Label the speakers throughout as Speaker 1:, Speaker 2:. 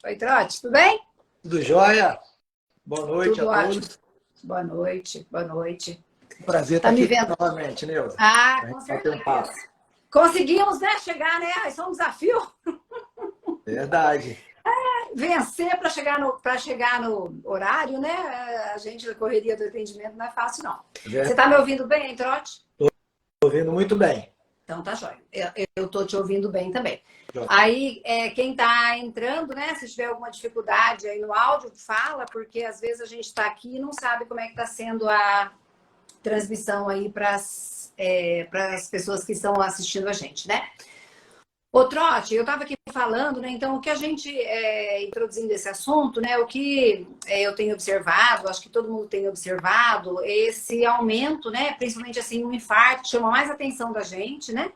Speaker 1: Oi, Trote, tudo bem?
Speaker 2: Tudo jóia? Boa noite a
Speaker 1: Tudo ótimo.
Speaker 2: todos.
Speaker 1: Boa noite, boa noite.
Speaker 2: Um prazer estar
Speaker 1: Tá me
Speaker 2: aqui
Speaker 1: vendo?
Speaker 2: novamente, Neuza.
Speaker 1: Ah,
Speaker 2: A
Speaker 1: com
Speaker 2: gente bater um papo.
Speaker 1: certeza. Conseguimos, né, chegar, né? Isso é um desafio.
Speaker 2: Verdade.
Speaker 1: Vencer para chegar no horário, né? A gente, a correria do atendimento não é fácil, não. Você tá me ouvindo bem, Trote?
Speaker 2: Estou ouvindo muito bem.
Speaker 1: Então tá jóia. Eu tô te ouvindo bem também.
Speaker 2: Jóia.
Speaker 1: Aí, quem tá entrando, né? Se tiver alguma dificuldade aí no áudio, fala, porque às vezes a gente está aqui e não sabe como é que tá sendo a transmissão aí para as pessoas que estão assistindo a gente, né? Ô, Trote, eu estava aqui falando, né? Então, o que a gente, introduzindo esse assunto, né? O que eu tenho observado, acho que todo mundo tem observado, esse aumento, né? Principalmente, assim, um infarto, chama mais a atenção da gente, né?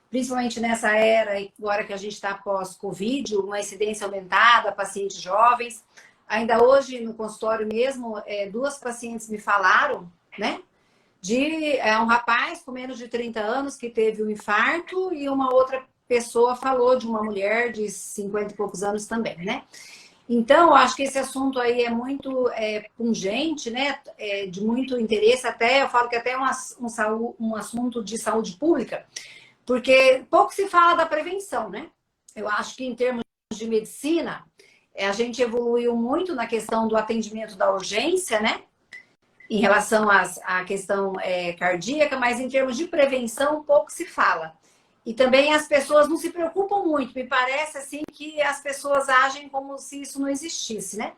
Speaker 1: Principalmente nessa era, agora que a gente está pós-Covid, uma incidência aumentada, pacientes jovens. Ainda hoje, no consultório mesmo, duas pacientes me falaram, né? De um rapaz com menos de 30 anos que teve um infarto e uma outra pessoa falou de uma mulher de 50 e poucos anos também, né? Então, eu acho que esse assunto aí é muito pungente, né? De muito interesse, até eu falo que até é um assunto de saúde pública, porque pouco se fala da prevenção, né? Eu acho que em termos de medicina, a gente evoluiu muito na questão do atendimento da urgência, né? Em relação à questão cardíaca, mas em termos de prevenção, pouco se fala. E também as pessoas não se preocupam muito. Me parece assim que as pessoas agem como se isso não existisse, né?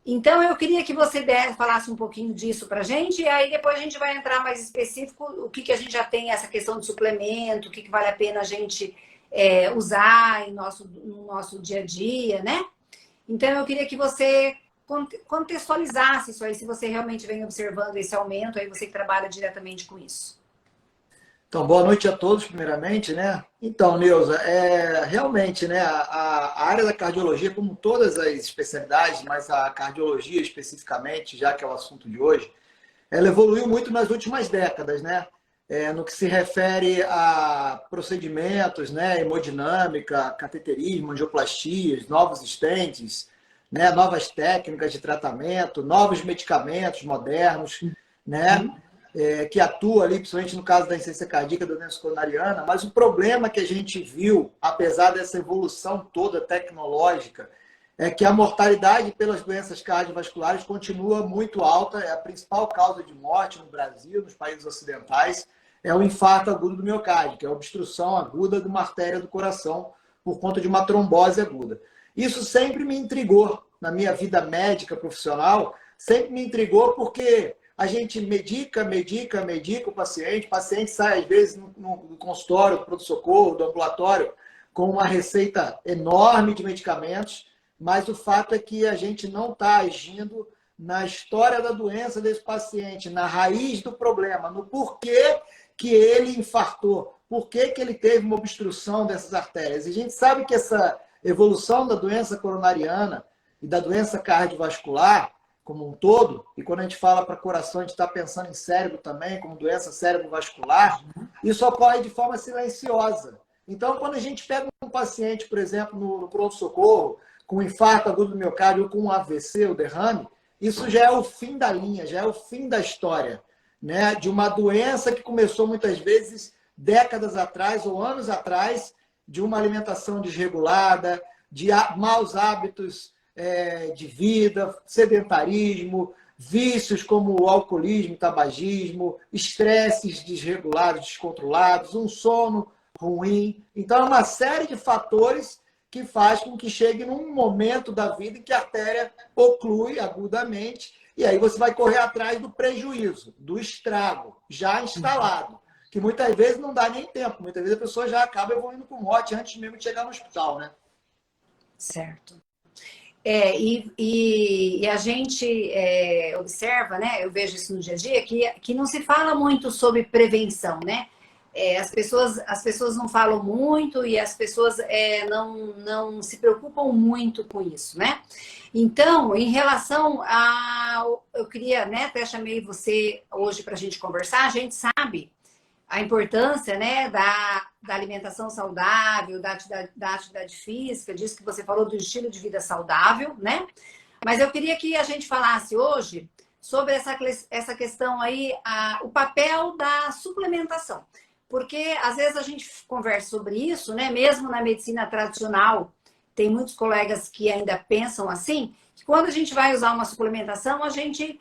Speaker 1: Então, eu queria que você falasse um pouquinho disso para a gente, e aí depois a gente vai entrar mais específico, o que a gente já tem, essa questão de suplemento, o que vale a pena a gente usar no nosso dia a dia, né? Então, eu queria que você contextualizasse isso aí, se você realmente vem observando esse aumento, aí você que trabalha diretamente com isso.
Speaker 2: Então, boa noite a todos, primeiramente, né? Então, Neuza, realmente, né, a área da cardiologia, como todas as especialidades, mas a cardiologia especificamente, já que é o assunto de hoje, ela evoluiu muito nas últimas décadas, né? No que se refere a procedimentos, né, hemodinâmica, cateterismo, angioplastias, novos stents, né, novas técnicas de tratamento, novos medicamentos modernos, né, que atuam ali, principalmente no caso da insuficiência cardíaca, da doença coronariana. Mas o problema que a gente viu, apesar dessa evolução toda tecnológica, é que a mortalidade pelas doenças cardiovasculares continua muito alta. É a principal causa de morte no Brasil, nos países ocidentais, é o infarto agudo do miocárdio, que é a obstrução aguda de uma artéria do coração por conta de uma trombose aguda. Isso sempre me intrigou na minha vida médica profissional, sempre me intrigou porque a gente medica o paciente sai às vezes no consultório, do pronto-socorro, do ambulatório, com uma receita enorme de medicamentos, mas o fato é que a gente não está agindo na história da doença desse paciente, na raiz do problema, no porquê que ele infartou, porquê que ele teve uma obstrução dessas artérias. E a gente sabe que essa evolução da doença coronariana e da doença cardiovascular como um todo, e quando a gente fala para coração, a gente está pensando em cérebro também, como doença cérebrovascular, isso ocorre de forma silenciosa. Então, quando a gente pega um paciente, por exemplo, no pronto-socorro, com infarto agudo do miocárdio ou com um AVC, o derrame, isso já é o fim da linha, já é o fim da história, né? De uma doença que começou muitas vezes décadas atrás ou anos atrás, de uma alimentação desregulada, de maus hábitos de vida, sedentarismo, vícios como o alcoolismo, tabagismo, estresses desregulados, descontrolados, um sono ruim. Então, é uma série de fatores que faz com que chegue num momento da vida em que a artéria oclui agudamente, e aí você vai correr atrás do prejuízo, do estrago já instalado, que muitas vezes não dá nem tempo, muitas vezes a pessoa já acaba evoluindo com morte antes mesmo de chegar no hospital, né?
Speaker 1: Certo. E a gente observa, né? Eu vejo isso no dia a dia, que não se fala muito sobre prevenção, né? As pessoas não falam muito e as pessoas não se preocupam muito com isso, né? Então, em relação eu queria, né? Até chamei você hoje para a gente conversar. A gente sabe a importância, né, da alimentação saudável, da atividade física, disso que você falou do estilo de vida saudável, né? Mas eu queria que a gente falasse hoje sobre essa questão aí, o papel da suplementação. Porque às vezes a gente conversa sobre isso, né? Mesmo na medicina tradicional, tem muitos colegas que ainda pensam assim, que quando a gente vai usar uma suplementação, a gente,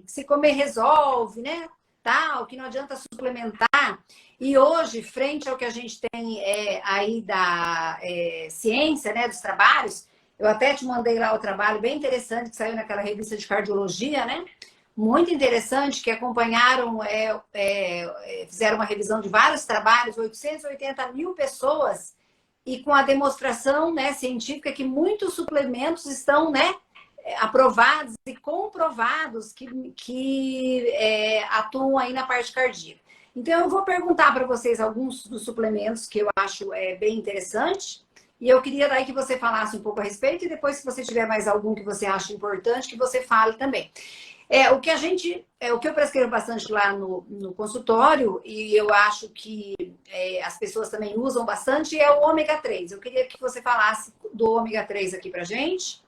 Speaker 1: se comer resolve, né? Tal, que não adianta suplementar. E hoje, frente ao que a gente tem aí da ciência, né, dos trabalhos, eu até te mandei lá o trabalho bem interessante que saiu naquela revista de cardiologia, né? Muito interessante, que acompanharam, fizeram uma revisão de vários trabalhos, 880 mil pessoas, e com a demonstração, né, científica que muitos suplementos estão, né, aprovados e comprovados que atuam aí na parte cardíaca. Então, eu vou perguntar para vocês alguns dos suplementos que eu acho bem interessante, e eu queria daí que você falasse um pouco a respeito, e depois, se você tiver mais algum que você acha importante, que você fale também. O que eu prescrevo bastante lá no consultório, e eu acho que as pessoas também usam bastante, é o ômega 3. Eu queria que você falasse do ômega 3 aqui pra gente.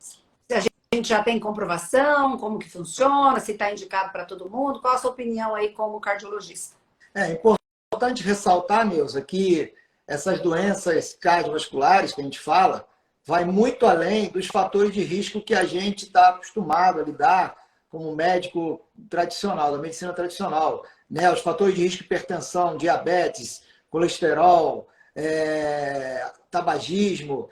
Speaker 1: Se a gente já tem comprovação, como que funciona, se está indicado para todo mundo. Qual a sua opinião aí como cardiologista?
Speaker 2: É importante ressaltar, Neuza, que essas doenças cardiovasculares que a gente fala, vai muito além dos fatores de risco que a gente está acostumado a lidar como médico tradicional, da medicina tradicional, né? Os fatores de risco: hipertensão, diabetes, colesterol, tabagismo,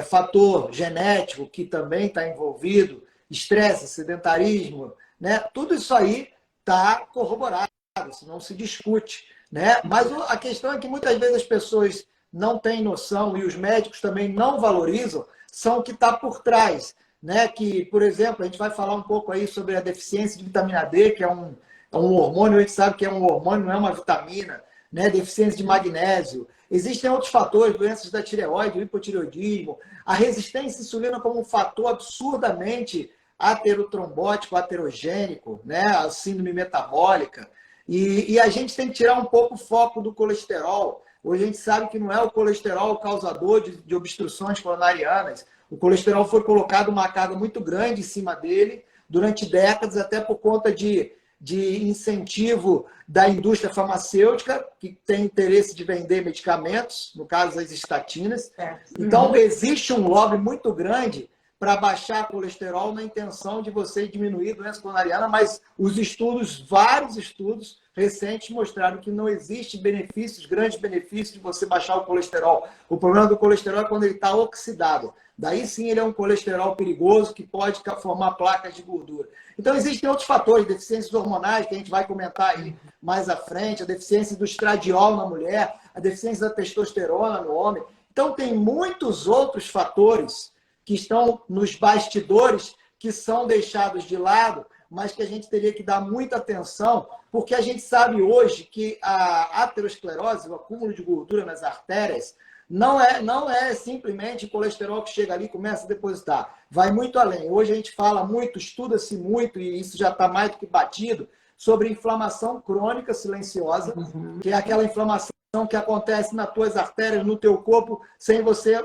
Speaker 2: fator genético que também está envolvido, estresse, sedentarismo, né? Tudo isso aí está corroborado, isso não se discute, né? Mas a questão é que muitas vezes as pessoas não têm noção, e os médicos também não valorizam, são o que está por trás, né? Que, por exemplo, a gente vai falar um pouco aí sobre a deficiência de vitamina D, que é um hormônio, a gente sabe que é um hormônio, não é uma vitamina, né? Deficiência de magnésio. Existem outros fatores, doenças da tireoide, o hipotireoidismo, a resistência à insulina como um fator absurdamente aterotrombótico, aterogênico, né? A síndrome metabólica. E a gente tem que tirar um pouco o foco do colesterol. Hoje a gente sabe que não é o colesterol o causador de obstruções coronarianas. O colesterol foi colocado uma carga muito grande em cima dele durante décadas, até por conta de incentivo da indústria farmacêutica, que tem interesse de vender medicamentos, no caso as estatinas. Então, existe um lobby muito grande para baixar colesterol na intenção de você diminuir a doença coronariana, mas os estudos, vários estudos recentes mostraram que não existe benefícios, grandes benefícios de você baixar o colesterol. O problema do colesterol é quando ele está oxidado. Daí sim ele é um colesterol perigoso que pode formar placas de gordura. Então existem outros fatores, deficiências hormonais, que a gente vai comentar aí mais à frente, a deficiência do estradiol na mulher, a deficiência da testosterona no homem. Então tem muitos outros fatores que estão nos bastidores, que são deixados de lado, mas que a gente teria que dar muita atenção, porque a gente sabe hoje que a aterosclerose, o acúmulo de gordura nas artérias, não é simplesmente o colesterol que chega ali e começa a depositar. Vai muito além. Hoje a gente fala muito, estuda-se muito, e isso já está mais do que batido, sobre inflamação crônica silenciosa, que é aquela inflamação que acontece nas tuas artérias, no teu corpo, sem você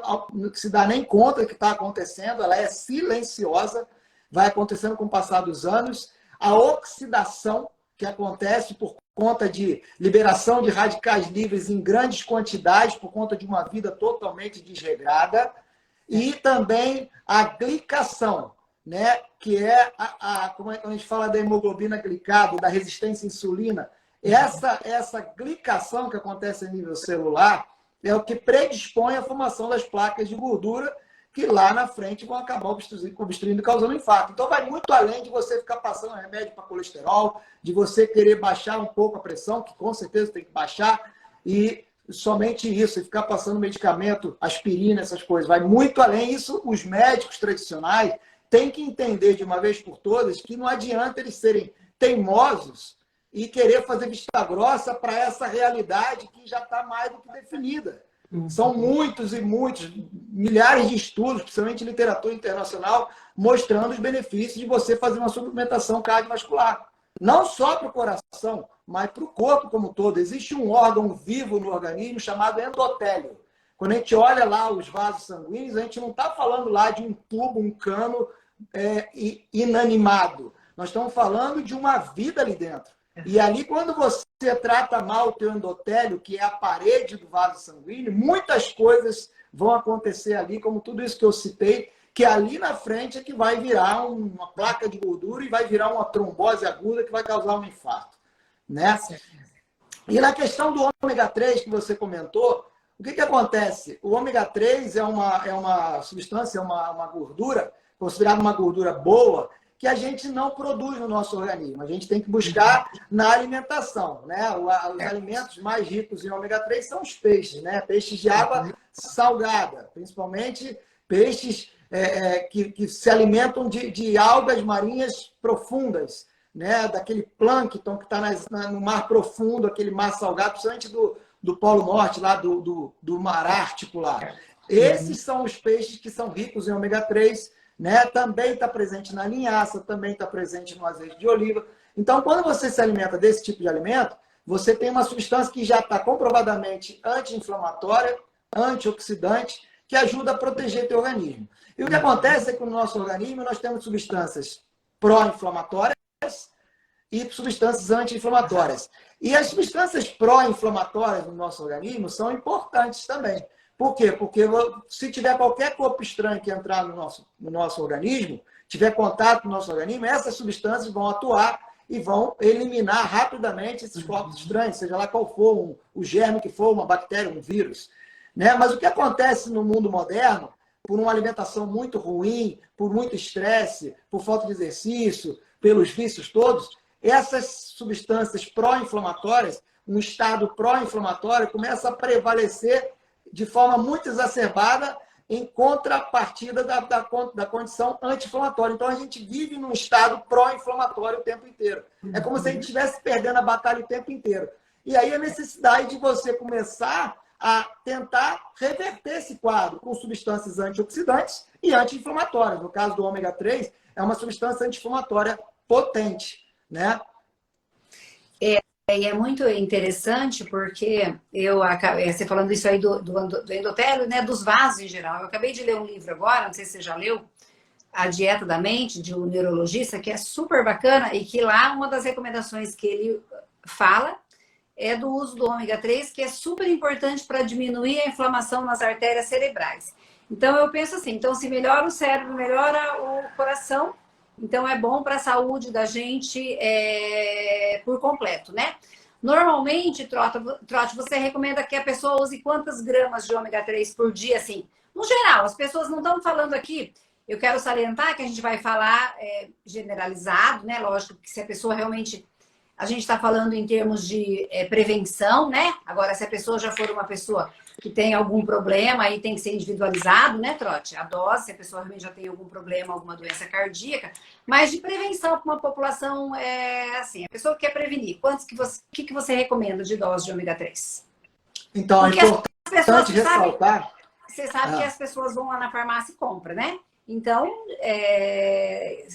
Speaker 2: se dar nem conta que está acontecendo. Ela é silenciosa, vai acontecendo com o passar dos anos. A oxidação, que acontece por conta de liberação de radicais livres em grandes quantidades, por conta de uma vida totalmente desregrada. E também a glicação, né? Que é como a gente fala da hemoglobina glicada, da resistência à insulina. Essa glicação que acontece a nível celular é o que predispõe à formação das placas de gordura, que lá na frente vão acabar obstruindo e causando infarto. Então vai muito além de você ficar passando remédio para colesterol, de você querer baixar um pouco a pressão, que com certeza tem que baixar, e somente isso, e ficar passando medicamento, aspirina, essas coisas. Vai muito além. Isso os médicos tradicionais têm que entender de uma vez por todas que não adianta eles serem teimosos e querer fazer vista grossa para essa realidade que já está mais do que definida. São muitos e muitos, milhares de estudos, principalmente literatura internacional, mostrando os benefícios de você fazer uma suplementação cardiovascular. Não só para o coração, mas para o corpo como um todo. Existe um órgão vivo no organismo chamado endotélio. Quando a gente olha lá os vasos sanguíneos, a gente não está falando lá de um tubo, um cano inanimado. Nós estamos falando de uma vida ali dentro. E ali, quando você trata mal o teu endotélio, que é a parede do vaso sanguíneo, muitas coisas vão acontecer ali, como tudo isso que eu citei, que ali na frente é que vai virar uma placa de gordura e vai virar uma trombose aguda que vai causar um infarto, né? E na questão do ômega 3 que você comentou, o que acontece? O ômega 3 é uma substância, uma gordura, considerada uma gordura boa, que a gente não produz no nosso organismo. A gente tem que buscar na alimentação, né? Os alimentos mais ricos em ômega 3 são os peixes, né? Peixes de água salgada, principalmente peixes que se alimentam de algas marinhas profundas, né? Daquele plâncton que está no mar profundo, aquele mar salgado, principalmente do Polo Norte, lá do Mar Ártico lá. Esses são os peixes que são ricos em ômega 3, né? Também está presente na linhaça, também está presente no azeite de oliva. Então, quando você se alimenta desse tipo de alimento, você tem uma substância que já está comprovadamente anti-inflamatória, antioxidante, que ajuda a proteger teu organismo. E o que acontece é que no nosso organismo nós temos substâncias pró-inflamatórias e substâncias anti-inflamatórias. E as substâncias pró-inflamatórias no nosso organismo são importantes também. Por quê? Porque se tiver qualquer corpo estranho que entrar no nosso organismo, tiver contato com o nosso organismo, essas substâncias vão atuar e vão eliminar rapidamente esses corpos estranhos, seja lá qual for, o germe que for, uma bactéria, um vírus, né? Mas o que acontece no mundo moderno, por uma alimentação muito ruim, por muito estresse, por falta de exercício, pelos vícios todos, essas substâncias pró-inflamatórias, um estado pró-inflamatório começa a prevalecer de forma muito exacerbada em contrapartida da condição anti-inflamatória. Então, a gente vive num estado pró-inflamatório o tempo inteiro. É como se a gente estivesse perdendo a batalha o tempo inteiro. E aí a necessidade de você começar a tentar reverter esse quadro com substâncias antioxidantes e anti-inflamatórias. No caso do ômega 3, é uma substância anti-inflamatória potente, né?
Speaker 1: E é muito interessante porque você falando isso aí do endotélio, né, dos vasos em geral. Eu acabei de ler um livro agora, não sei se você já leu, A Dieta da Mente, de um neurologista, que é super bacana e que lá uma das recomendações que ele fala é do uso do ômega 3, que é super importante para diminuir a inflamação nas artérias cerebrais. Então eu penso assim, então se melhora o cérebro, melhora o coração, então é bom para a saúde da gente por completo, né? Normalmente, Trote, você recomenda que a pessoa use quantas gramas de ômega 3 por dia, assim? No geral, as pessoas não estão falando aqui, eu quero salientar que a gente vai falar generalizado, né? Lógico que se a pessoa realmente... A gente está falando em termos de prevenção, né? Agora, se a pessoa já for uma pessoa que tem algum problema, aí tem que ser individualizado, né, Trote? A dose, se a pessoa realmente já tem algum problema, alguma doença cardíaca. Mas de prevenção para uma população, assim, a pessoa que quer prevenir, o que você recomenda de dose de ômega 3?
Speaker 2: Então,
Speaker 1: porque
Speaker 2: é importante ressaltar...
Speaker 1: Você sabe que as pessoas vão lá na farmácia e compram, né? Então,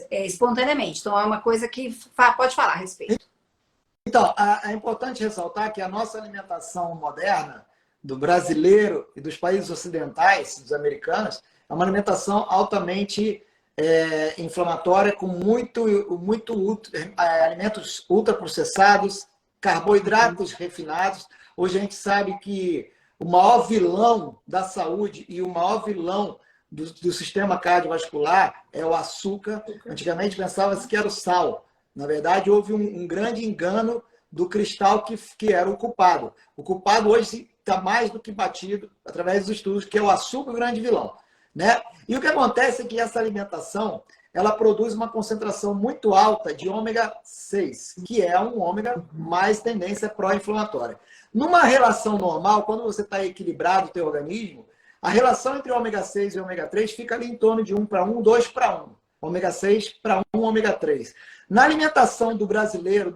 Speaker 1: espontaneamente. Então, é uma coisa que pode falar a respeito.
Speaker 2: Então, é importante ressaltar que a nossa alimentação moderna, do brasileiro e dos países ocidentais, dos americanos, é uma alimentação altamente inflamatória, com alimentos ultraprocessados, carboidratos refinados. Hoje a gente sabe que o maior vilão da saúde e o maior vilão do sistema cardiovascular é o açúcar. Antigamente pensava-se que era o sal. Na verdade, houve um grande engano do cristal que era o culpado. O culpado hoje está mais do que batido através dos estudos, que é o açúcar, o grande vilão, né? E o que acontece é que essa alimentação ela produz uma concentração muito alta de ômega 6, que é um ômega mais tendência pró-inflamatória. Numa relação normal, quando você está equilibrado o teu organismo, a relação entre ômega 6 e ômega 3 fica ali em torno de 1 para 1, 2 para 1. Ômega 6 para 1, ômega 3. Na alimentação do brasileiro,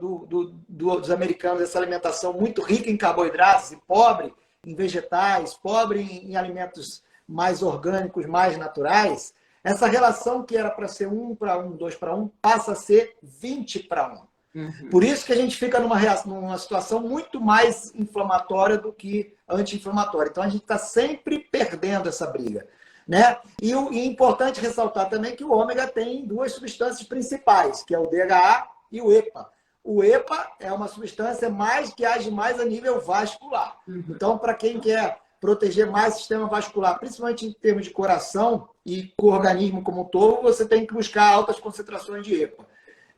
Speaker 2: dos americanos, essa alimentação muito rica em carboidratos e pobre em vegetais, pobre em alimentos mais orgânicos, mais naturais, essa relação que era para ser 1 para 1, 2 para 1, passa a ser 20 para 1. Por isso que a gente fica numa situação muito mais inflamatória do que anti-inflamatória. Então, a gente está sempre perdendo essa briga, né? E é importante ressaltar também que o ômega tem duas substâncias principais, que é o DHA e o EPA. O EPA é uma substância que age mais a nível vascular. Então, para quem quer proteger mais o sistema vascular, principalmente em termos de coração e com o organismo como um todo, você tem que buscar altas concentrações de EPA.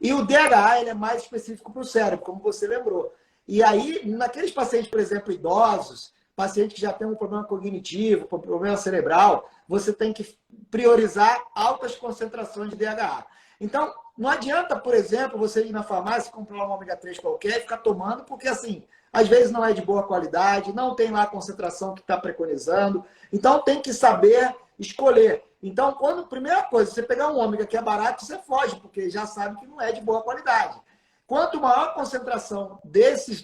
Speaker 2: E o DHA ele é mais específico para o cérebro, como você lembrou. E aí, naqueles pacientes, por exemplo, idosos, paciente que já tem um problema cognitivo, um problema cerebral, você tem que priorizar altas concentrações de DHA. Então, não adianta, por exemplo, você ir na farmácia, comprar um ômega 3 qualquer e ficar tomando, porque, assim, às vezes não é de boa qualidade, não tem lá a concentração que está preconizando. Então, tem que saber escolher. Então, primeira coisa, você pegar um ômega que é barato, você foge, porque já sabe que não é de boa qualidade. Quanto maior a concentração dessas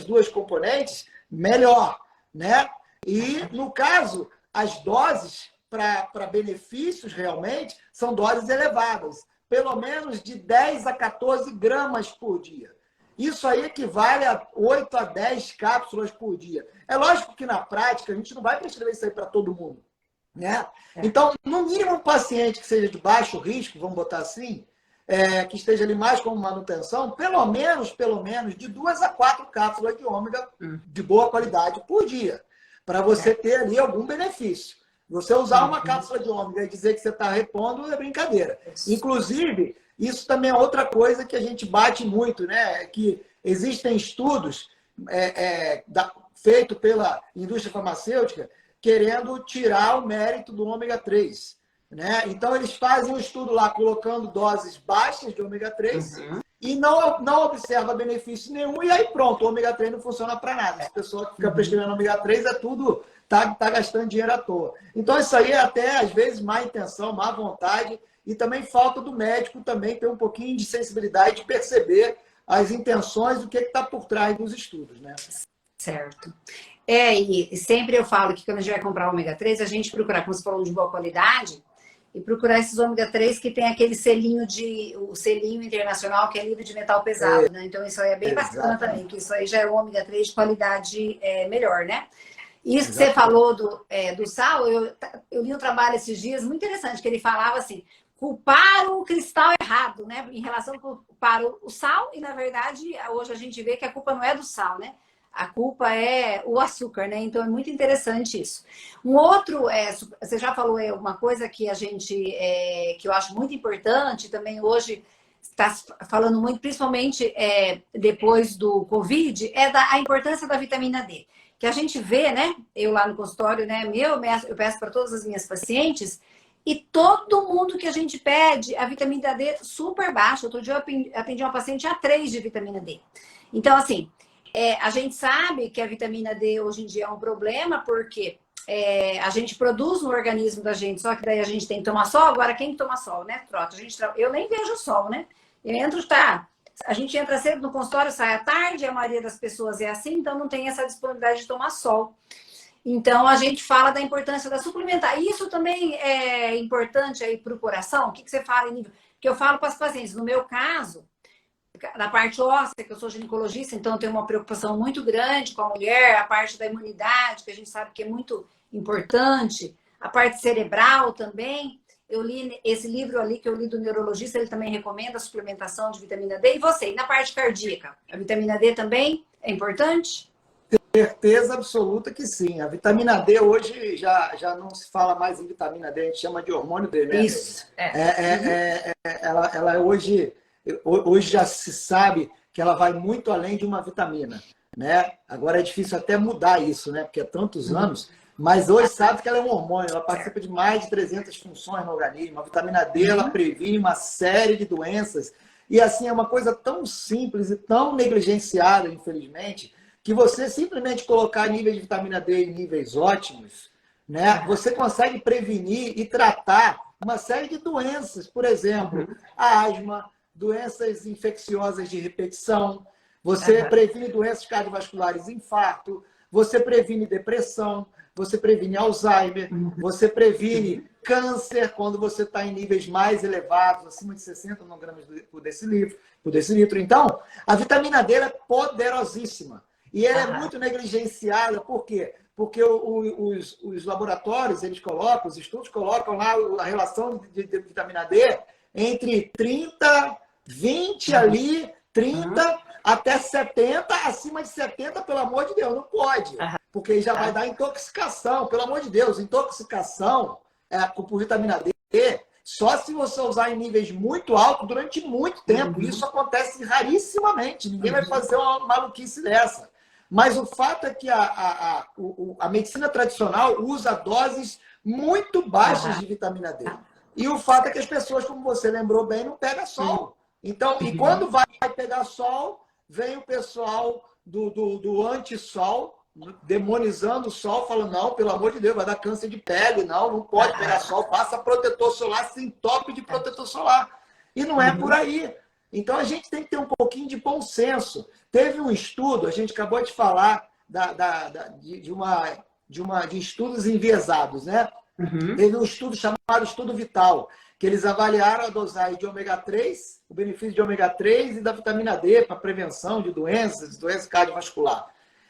Speaker 2: duas componentes, melhor, né? E, no caso, as doses para benefícios realmente são doses elevadas, pelo menos de 10 a 14 gramas por dia. Isso aí equivale a 8 a 10 cápsulas por dia. É lógico que na prática a gente não vai prescrever isso aí para todo mundo, né? Então, no mínimo, um paciente que seja de baixo risco, vamos botar assim, que esteja ali mais como manutenção, pelo menos de 2 a 4 cápsulas de ômega de boa qualidade por dia, para você ter ali algum benefício. Você usar uma cápsula de ômega e dizer que você está repondo é brincadeira. Inclusive, isso também é outra coisa que a gente bate muito, né? É que existem estudos feitos pela indústria farmacêutica querendo tirar o mérito do ômega 3. Né? Então, eles fazem um estudo lá colocando doses baixas de ômega 3 e não observa benefício nenhum, e aí pronto, o ômega 3 não funciona para nada. Essa pessoa que fica prescrevendo ômega 3 é tudo, tá gastando dinheiro à toa. Então, isso aí é até, às vezes, má intenção, má vontade, e também falta do médico também ter um pouquinho de sensibilidade de perceber as intenções do que está por trás dos estudos, né?
Speaker 1: Certo. E sempre eu falo que quando a gente vai comprar ômega 3, a gente procura, como você falou, de boa qualidade, e procurar esses ômega 3 que tem aquele selinho o selinho internacional, que é livre de metal pesado, né? Então isso aí é bem bacana também, que isso aí já é o ômega 3 de qualidade melhor, né? Isso que você falou do sal, eu li um trabalho esses dias muito interessante, que ele falava assim, culpar o cristal errado, né? Em relação a culpar o sal, e na verdade, hoje a gente vê que a culpa não é do sal, né? A culpa é o açúcar, né? Então é muito interessante isso. Um outro, você já falou uma coisa que que eu acho muito importante, também hoje está falando muito, principalmente depois do Covid, a importância da vitamina D. Que a gente vê, né? Eu lá no consultório, né? Eu peço para todas as minhas pacientes, e todo mundo que a gente pede a vitamina D super baixa. Outro dia eu atendi uma paciente a 3 de vitamina D. Então, assim, a gente sabe que a vitamina D hoje em dia é um problema, porque a gente produz no organismo da gente, só que daí a gente tem que tomar sol. Agora, quem toma sol, né, Trota? Eu nem vejo sol, né? A gente entra cedo no consultório, sai à tarde, a maioria das pessoas é assim, então não tem essa disponibilidade de tomar sol. Então, a gente fala da importância da suplementar. Isso também é importante aí para o coração? O que você fala em nível? Que eu falo para as pacientes, no meu caso, na parte óssea, que eu sou ginecologista, então eu tenho uma preocupação muito grande com a mulher, a parte da imunidade, que a gente sabe que é muito importante, a parte cerebral também. Eu li esse livro ali que eu li do neurologista, ele também recomenda a suplementação de vitamina D. E você, e na parte cardíaca, a vitamina D também é importante?
Speaker 2: Certeza absoluta que sim. A vitamina D hoje já não se fala mais em vitamina D, a gente chama de hormônio D, né?
Speaker 1: Isso.
Speaker 2: Ela hoje já se sabe que ela vai muito além de uma vitamina, né? Agora é difícil até mudar isso, né? Porque há tantos anos, mas hoje sabe que ela é um hormônio, ela participa de mais de 300 funções no organismo. A vitamina D, ela previne uma série de doenças, e assim, é uma coisa tão simples e tão negligenciada, infelizmente, que você simplesmente colocar níveis de vitamina D em níveis ótimos, né? Você consegue prevenir e tratar uma série de doenças, por exemplo, a asma, doenças infecciosas de repetição, você previne doenças cardiovasculares, infarto, você previne depressão, você previne Alzheimer, você previne câncer quando você está em níveis mais elevados, acima de 60 nanogramas por decilitro. Então, a vitamina D é poderosíssima. E ela é muito negligenciada. Por quê? Porque os laboratórios, eles colocam, os estudos colocam lá a relação de vitamina D entre 30, 20 ali, 30 até 70, acima de 70, pelo amor de Deus, não pode. Porque já vai dar intoxicação, pelo amor de Deus. Intoxicação por vitamina D, só se você usar em níveis muito altos durante muito tempo. Isso acontece rarissimamente. Ninguém vai fazer uma maluquice dessa. Mas o fato é que a medicina tradicional usa doses muito baixas de vitamina D. E o fato é que as pessoas, como você lembrou bem, não pegam sol. Então, e quando vai pegar sol, vem o pessoal do anti-sol, demonizando o sol, falando, não, pelo amor de Deus, vai dar câncer de pele, não pode pegar sol, passa protetor solar, se entope de protetor solar. E não é por aí. Então, a gente tem que ter um pouquinho de bom senso. Teve um estudo, a gente acabou de falar de estudos enviesados, né? Teve um estudo chamado Estudo Vital, que eles avaliaram a dosagem de ômega 3, o benefício de ômega 3 e da vitamina D para prevenção de doenças cardiovasculares.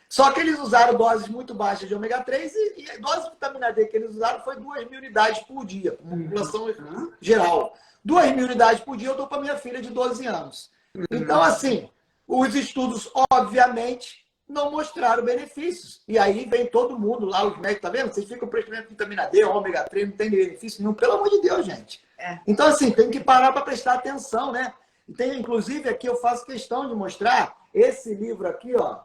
Speaker 2: Só que eles usaram doses muito baixas de ômega 3 e a dose de vitamina D que eles usaram foi 2.000 unidades por dia, para a população geral. 2.000 unidades por dia eu dou para minha filha de 12 anos. Então, assim, os estudos, obviamente, não mostraram benefícios. E aí vem todo mundo lá, os médicos, tá vendo? Vocês ficam prescrevendo vitamina D, ômega 3, não tem benefício nenhum. Pelo amor de Deus, gente. Então, assim, tem que parar para prestar atenção, né? Tem, inclusive, aqui eu faço questão de mostrar esse livro aqui, ó,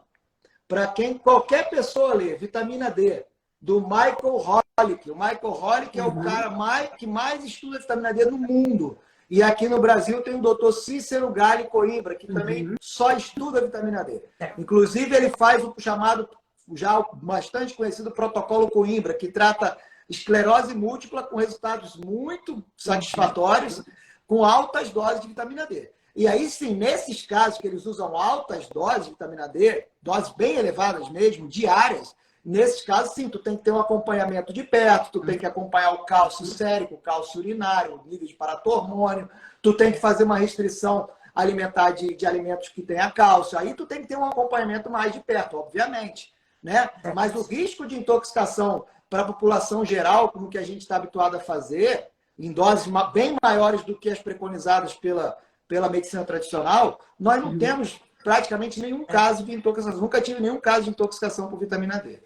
Speaker 2: para qualquer pessoa ler, Vitamina D, do Michael Holick. O Michael Holick é o cara que mais estuda vitamina D no mundo. E aqui no Brasil tem o Dr. Cícero Gali Coimbra, que também só estuda vitamina D. Inclusive, ele faz o chamado, já bastante conhecido, protocolo Coimbra, que trata esclerose múltipla com resultados muito satisfatórios, com altas doses de vitamina D. E aí, sim, nesses casos que eles usam altas doses de vitamina D, doses bem elevadas mesmo, diárias, nesses casos, sim, tu tem que ter um acompanhamento de perto, tu tem que acompanhar o cálcio sérico, o cálcio urinário, o nível de paratormônio, tu tem que fazer uma restrição alimentar de alimentos que tenha cálcio, aí tu tem que ter um acompanhamento mais de perto, obviamente, né? Mas o risco de intoxicação para a população geral, como que a gente está habituado a fazer, em doses bem maiores do que as preconizadas pela medicina tradicional, nós não temos praticamente nenhum caso de intoxicação. Nunca tive nenhum caso de intoxicação por vitamina D.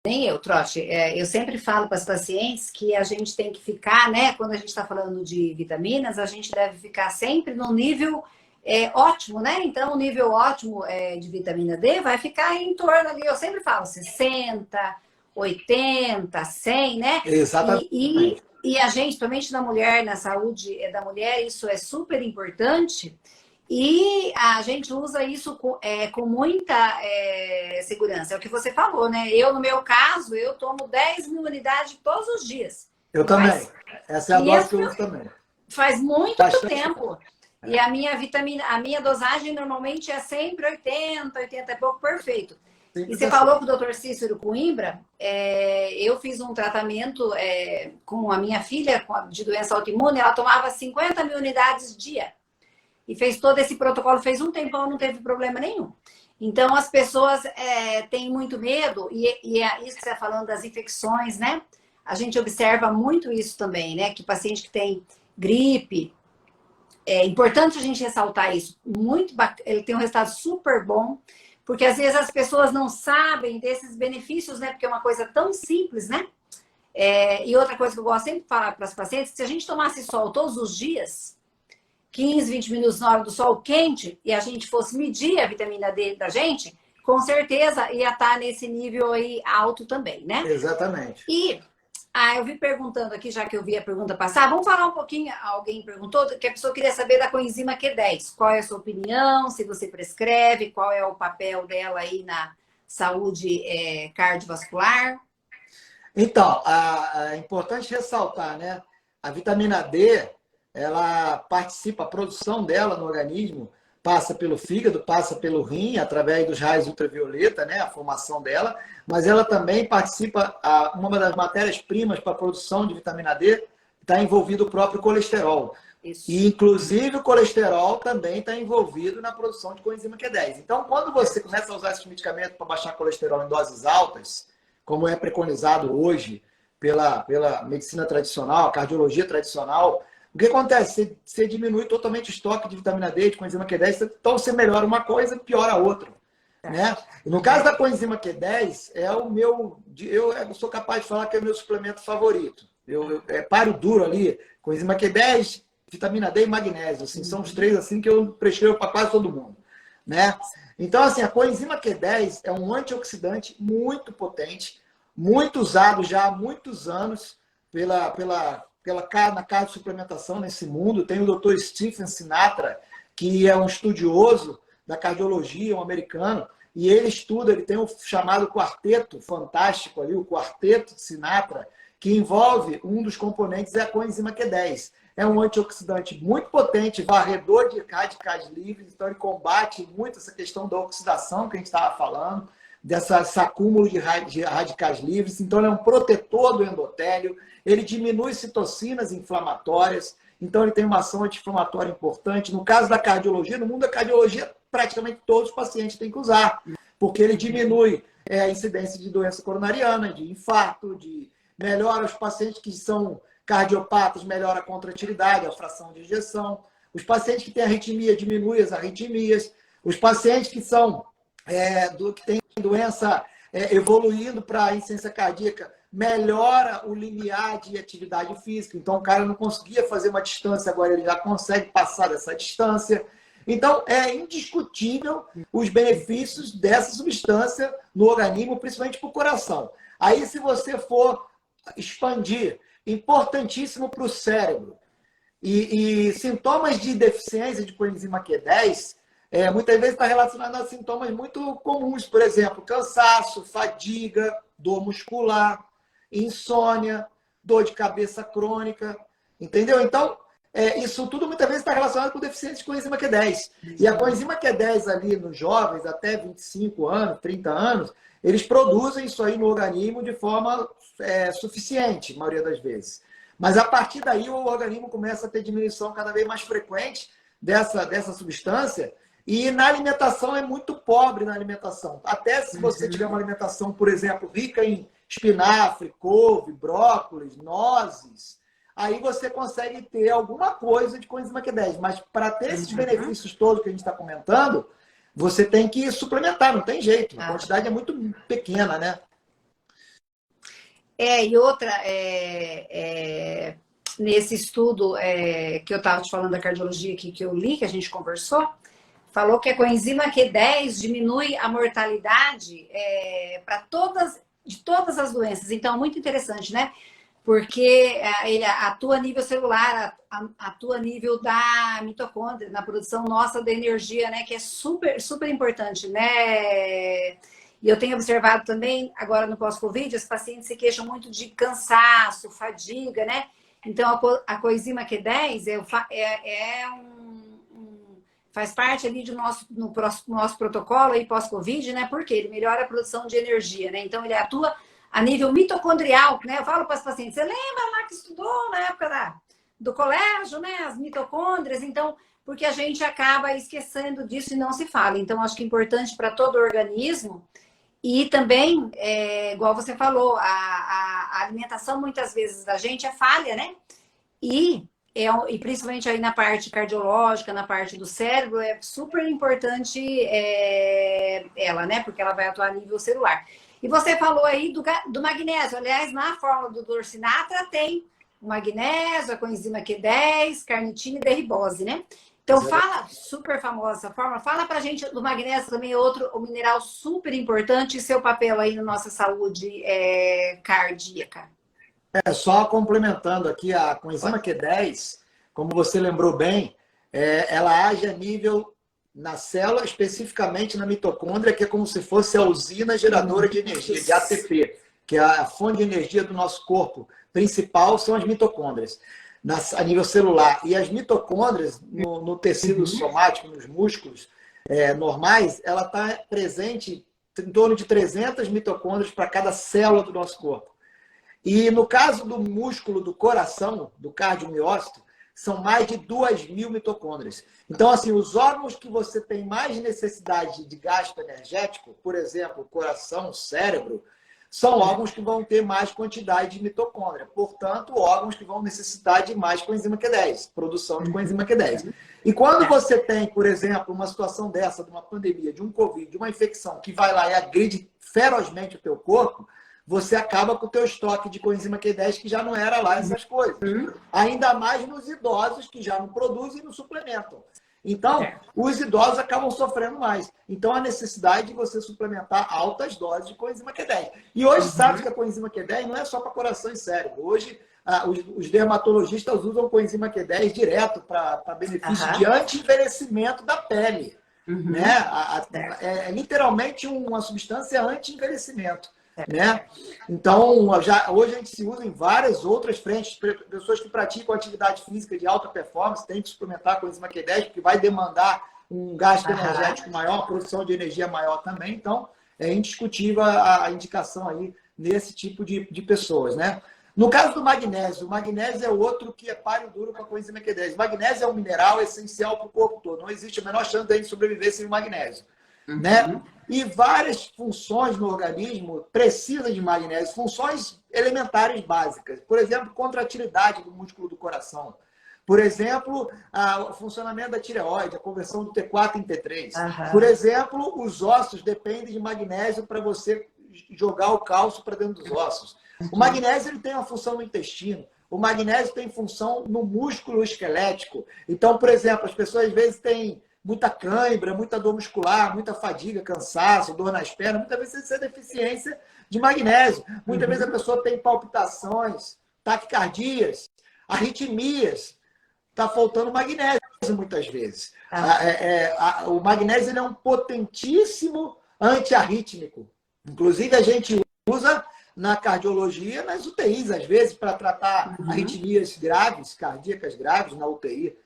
Speaker 1: Nem eu, Troche. Eu sempre falo para as pacientes que a gente tem que ficar, né? Quando a gente está falando de vitaminas, a gente deve ficar sempre no nível ótimo, né? Então, o nível ótimo de vitamina D vai ficar em torno ali, eu sempre falo, 60, 80, 100, né?
Speaker 2: Exatamente.
Speaker 1: E a gente, principalmente na mulher, na saúde da mulher, isso é super importante. E a gente usa isso com muita segurança. É o que você falou, né? Eu, no meu caso, eu tomo 10.000 unidades todos os dias.
Speaker 2: Eu também. Essa é a dose que eu uso também.
Speaker 1: Faz muito tempo. E a minha dosagem normalmente é sempre 80 e pouco, perfeito. E você falou com o Dr. Cícero Coimbra, eu fiz um tratamento com a minha filha de doença autoimune, ela tomava 50.000 unidades dia. E fez todo esse protocolo, fez um tempão, não teve problema nenhum. Então, as pessoas têm muito medo, e isso que você está falando das infecções, né? A gente observa muito isso também, né? Que paciente que tem gripe, é importante a gente ressaltar isso. Ele tem um resultado super bom, porque às vezes as pessoas não sabem desses benefícios, né? Porque é uma coisa tão simples, né? E outra coisa que eu gosto sempre de falar para as pacientes, se a gente tomasse sol todos os dias, 15, 20 minutos na hora do sol quente, e a gente fosse medir a vitamina D da gente, com certeza ia estar nesse nível aí alto também, né?
Speaker 2: Exatamente.
Speaker 1: E eu vim perguntando aqui, já que eu vi a pergunta passar, vamos falar um pouquinho, alguém perguntou, que a pessoa queria saber da coenzima Q10. Qual é a sua opinião, se você prescreve, qual é o papel dela aí na saúde cardiovascular?
Speaker 2: Então, é importante ressaltar, né? A vitamina D, ela participa, a produção dela no organismo passa pelo fígado, passa pelo rim, através dos raios ultravioleta, né, a formação dela, mas ela também participa, uma das matérias-primas para a produção de vitamina D, está envolvido o próprio colesterol. Isso. E, inclusive, o colesterol também está envolvido na produção de coenzima Q10. Então, quando você começa a usar esses medicamentos para baixar colesterol em doses altas, como é preconizado hoje pela medicina tradicional, cardiologia tradicional, o que acontece? Você diminui totalmente o estoque de vitamina D, de coenzima Q10, então você melhora uma coisa e piora a outra. Né? E no caso da coenzima Q10, eu sou capaz de falar que é o meu suplemento favorito. Eu paro duro ali, coenzima Q10, vitamina D e magnésio. Assim, são os três assim, que eu prescrevo para quase todo mundo. Né? Então, assim, a coenzima Q10 é um antioxidante muito potente, muito usado já há muitos anos na casa de suplementação nesse mundo. Tem o Dr. Stephen Sinatra, que é um estudioso da cardiologia, um americano, e ele tem um chamado quarteto fantástico ali, o quarteto de Sinatra, que envolve um dos componentes, é a coenzima Q10. É um antioxidante muito potente, varredor de radicais livres, então ele combate muito essa questão da oxidação que a gente estava falando, desse acúmulo de radicais livres. Então ele é um protetor do endotélio, ele diminui citocinas inflamatórias, então ele tem uma ação anti-inflamatória importante. No caso da cardiologia, no mundo da cardiologia, praticamente todos os pacientes têm que usar, porque ele diminui a incidência de doença coronariana, de infarto, melhora os pacientes que são cardiopatas, melhora a contratilidade, a fração de ejeção. Os pacientes que têm arritmia, diminui as arritmias. Os pacientes que que têm doença evoluindo para a insuficiência cardíaca, melhora o limiar de atividade física. Então, o cara não conseguia fazer uma distância, agora ele já consegue passar dessa distância. Então, é indiscutível os benefícios dessa substância no organismo, principalmente para o coração. Aí, se você for expandir, importantíssimo para o cérebro, e sintomas de deficiência de coenzima Q10, muitas vezes está relacionado a sintomas muito comuns, por exemplo, cansaço, fadiga, dor muscular, insônia, dor de cabeça crônica, entendeu? Então, isso tudo muitas vezes está relacionado com deficiência de coenzima Q10. E a coenzima Q10 ali nos jovens, até 25 anos, 30 anos, eles produzem isso aí no organismo de forma suficiente, a maioria das vezes. Mas a partir daí o organismo começa a ter diminuição cada vez mais frequente dessa substância, e na alimentação é muito pobre na alimentação. Até se você tiver uma alimentação, por exemplo, rica em espinafre, couve, brócolis, nozes, aí você consegue ter alguma coisa de coenzima Q10. Mas para ter esses benefícios todos que a gente está comentando, você tem que suplementar, não tem jeito. A quantidade é muito pequena, né?
Speaker 1: E outra, nesse estudo que eu estava te falando da cardiologia aqui, que eu li, que a gente conversou, falou que a coenzima Q10 diminui a mortalidade de todas as doenças. Então, é muito interessante, né? Porque ele atua a nível celular, atua a nível da mitocôndria, na produção nossa da energia, né? Que é super, super importante, né? E eu tenho observado também, agora no pós-Covid, os pacientes se queixam muito de cansaço, fadiga, né? Então, a coenzima Q10 faz parte ali do nosso protocolo aí pós-Covid, né? Porque ele melhora a produção de energia, né? Então, ele atua a nível mitocondrial, né? Eu falo para os pacientes, você lembra lá que estudou na época do colégio, né? As mitocôndrias, então, porque a gente acaba esquecendo disso e não se fala. Então, acho que é importante para todo o organismo. E também, igual você falou, a alimentação muitas vezes da gente é falha, né? E principalmente aí na parte cardiológica, na parte do cérebro, é super importante ela, né? Porque ela vai atuar a nível celular. E você falou aí do magnésio. Aliás, na fórmula do Dr. Sinatra tem o magnésio, a coenzima Q10, carnitina e derribose, né? Então, fala, super famosa essa fórmula, fala pra gente do magnésio também, o mineral super importante, e seu papel aí na nossa saúde cardíaca.
Speaker 2: Só complementando aqui, a coenzima Q10, como você lembrou bem, ela age a nível na célula, especificamente na mitocôndria, que é como se fosse a usina geradora de energia, de ATP, que é a fonte de energia do nosso corpo principal, são as mitocôndrias. a nível celular. E as mitocôndrias, no tecido somático, nos músculos normais, ela está presente em torno de 300 mitocôndrias para cada célula do nosso corpo. E no caso do músculo do coração, do cardiomiócito, são mais de 2.000 mitocôndrias. Então, assim, os órgãos que você tem mais necessidade de gasto energético, por exemplo, coração, cérebro, são órgãos que vão ter mais quantidade de mitocôndria. Portanto, órgãos que vão necessitar de mais coenzima Q10, produção de coenzima Q10. E quando você tem, por exemplo, uma situação dessa, de uma pandemia, de um Covid, de uma infecção que vai lá e agride ferozmente o teu corpo, você acaba com o teu estoque de coenzima Q10 que já não era lá essas coisas. Ainda mais nos idosos que já não produzem e não suplementam. Então, os idosos acabam sofrendo mais. Então, a necessidade de você suplementar altas doses de coenzima Q10. E hoje, sabe que a coenzima Q10 não é só para coração e cérebro. Hoje, os dermatologistas usam coenzima Q10 direto para benefício de anti-envelhecimento da pele. Né? É literalmente uma substância anti-envelhecimento. Né? Então, hoje a gente se usa em várias outras frentes. Pessoas que praticam atividade física de alta performance têm que suplementar com enzima Q10, porque vai demandar um gasto energético maior, produção de energia maior também. Então, é indiscutível a indicação aí nesse tipo de pessoas. Né? No caso do magnésio, o magnésio é outro que é páreo duro com a coenzima Q10. O magnésio é um mineral essencial para o corpo todo. Não existe a menor chance de a gente sobreviver sem o magnésio. Né? E várias funções no organismo precisam de magnésio, funções elementares básicas. Por exemplo, contratilidade do músculo do coração. Por exemplo, o funcionamento da tireoide, a conversão do T4 em T3. Por exemplo, os ossos dependem de magnésio para você jogar o cálcio para dentro dos ossos. O magnésio ele tem uma função no intestino. O magnésio tem função no músculo esquelético. Então, por exemplo, as pessoas às vezes têm muita cãibra, muita dor muscular, muita fadiga, cansaço, dor nas pernas. Muitas vezes isso é deficiência de magnésio. Muitas vezes a pessoa tem palpitações, taquicardias, arritmias. Está faltando magnésio muitas vezes. O magnésio ele é um potentíssimo antiarrítmico. Inclusive, a gente usa na cardiologia, nas UTIs, às vezes, para tratar arritmias graves, cardíacas graves na UTI.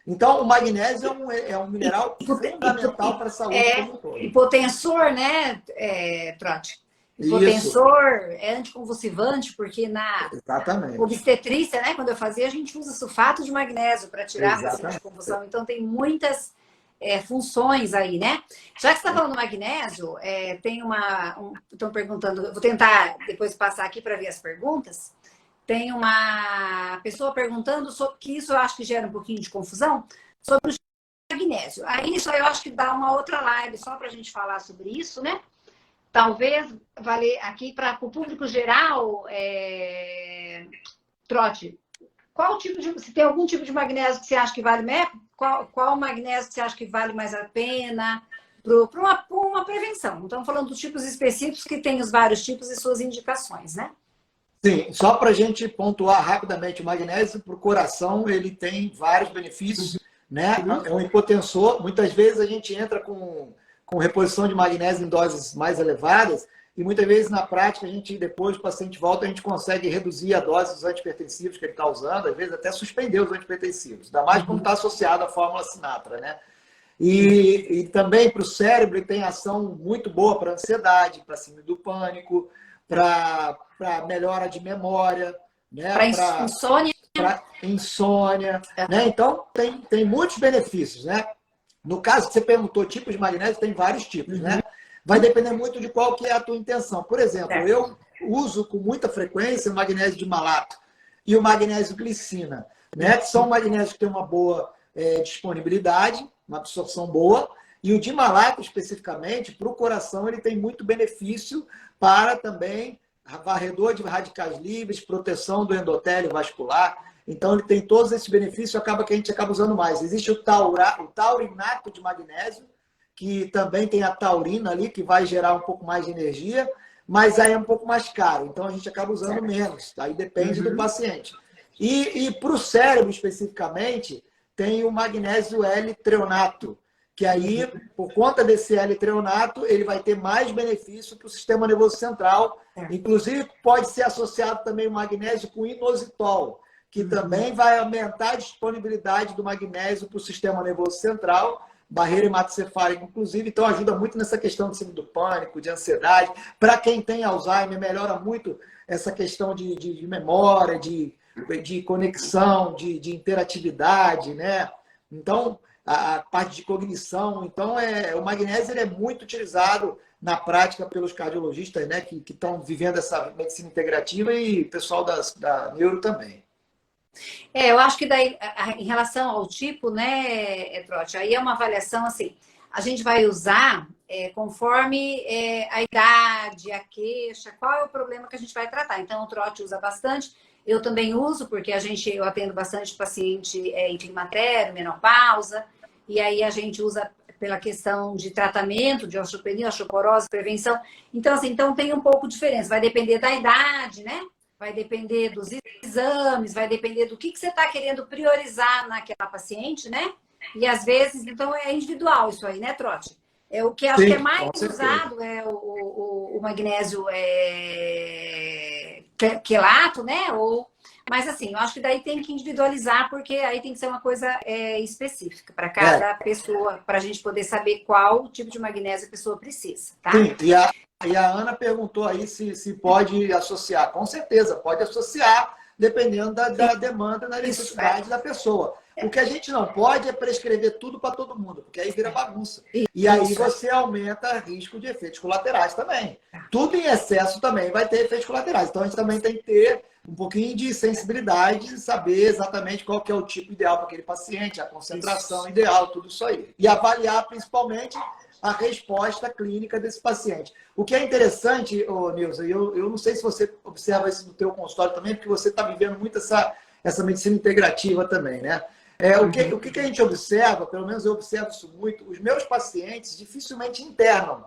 Speaker 2: Então, o magnésio é um mineral fundamental para a saúde como um todo.
Speaker 1: Hipotensor, né, Trotti? Hipotensor é anticonvulsivante, porque na obstetrícia, né, quando eu fazia, a gente usa sulfato de magnésio para tirar a paciente de convulsão. Então, tem muitas funções aí, né? Já que você está falando do magnésio, tem estão perguntando, vou tentar depois passar aqui para ver as perguntas. Tem uma pessoa perguntando sobre que isso eu acho que gera um pouquinho de confusão, sobre o magnésio. Aí isso eu acho que dá uma outra live só para a gente falar sobre isso, né? Talvez valer aqui para o público geral, Trotti, se tem algum tipo de magnésio que você acha que vale mais, qual magnésio que você acha que vale mais a pena para uma prevenção? Não estamos falando dos tipos específicos que tem os vários tipos e suas indicações, né?
Speaker 2: Sim, só para a gente pontuar rapidamente, o magnésio para o coração ele tem vários benefícios, né? É um hipotensor. Muitas vezes a gente entra com reposição de magnésio em doses mais elevadas e muitas vezes na prática depois o paciente volta, a gente consegue reduzir a dose dos antipertensivos que ele está usando, às vezes até suspender os antipertensivos, ainda mais quando está associado à fórmula Sinatra, né? E também para o cérebro ele tem ação muito boa para ansiedade, para síndrome do pânico, para melhora de memória, né?
Speaker 1: Para insônia.
Speaker 2: Para insônia, né? Então, tem muitos benefícios, né? No caso que você perguntou, tipos de magnésio, tem vários tipos, né? Vai depender muito de qual que é a tua intenção. Por exemplo, eu uso com muita frequência o magnésio de malato e o magnésio glicina, né? Que são magnésios que têm uma boa disponibilidade, uma absorção boa, e o de malato, especificamente, para o coração, ele tem muito benefício para também varredor de radicais livres, proteção do endotélio vascular. Então, ele tem todos esses benefícios, acaba que a gente acaba usando mais. Existe o taurinato de magnésio, que também tem a taurina ali, que vai gerar um pouco mais de energia, mas aí é um pouco mais caro. Então, a gente acaba usando menos. Aí depende do paciente. E para o cérebro, especificamente, tem o magnésio L-treonato, que aí, por conta desse L-treonato, ele vai ter mais benefício para o sistema nervoso central. Inclusive, pode ser associado também o magnésio com inositol, que também vai aumentar a disponibilidade do magnésio para o sistema nervoso central, barreira hematocefálica, inclusive, então ajuda muito nessa questão de síndrome do pânico, de ansiedade. Para quem tem Alzheimer, melhora muito essa questão de memória, de conexão, de interatividade, né? Então, a parte de cognição. Então, o magnésio ele é muito utilizado na prática pelos cardiologistas, né, que estão vivendo essa medicina integrativa e o pessoal da neuro também.
Speaker 1: Eu acho que daí, em relação ao tipo, né, Trote, aí é uma avaliação assim, a gente vai usar conforme a idade, a queixa, qual é o problema que a gente vai tratar. Então, o Trote usa bastante, eu também uso, porque eu atendo bastante paciente em climatério, menopausa, e aí a gente usa pela questão de tratamento, de osteopenia, osteoporose, prevenção. Então, assim, tem um pouco de diferença, vai depender da idade, né? Vai depender dos exames, vai depender do que você está querendo priorizar naquela paciente, né? E às vezes, então, é individual isso aí, né, Trote? O que acho que é mais usado é o magnésio quelato, né? Mas assim, eu acho que daí tem que individualizar, porque aí tem que ser uma coisa específica para cada pessoa, para a gente poder saber qual tipo de magnésio a pessoa precisa, tá?
Speaker 2: Sim, e a Ana perguntou aí se pode associar. Com certeza, pode associar, dependendo da demanda, da necessidade da pessoa. O que a gente não pode é prescrever tudo para todo mundo, porque aí vira bagunça. E aí você aumenta o risco de efeitos colaterais também. Tudo em excesso também vai ter efeitos colaterais. Então a gente também tem que ter um pouquinho de sensibilidade e saber exatamente qual que é o tipo ideal para aquele paciente, a concentração ideal, tudo isso aí. E avaliar principalmente a resposta clínica desse paciente. O que é interessante, Nilson, eu não sei se você observa isso no teu consultório também, porque você está vivendo muito essa medicina integrativa também, né? O que a gente observa, pelo menos eu observo isso muito, os meus pacientes dificilmente internam.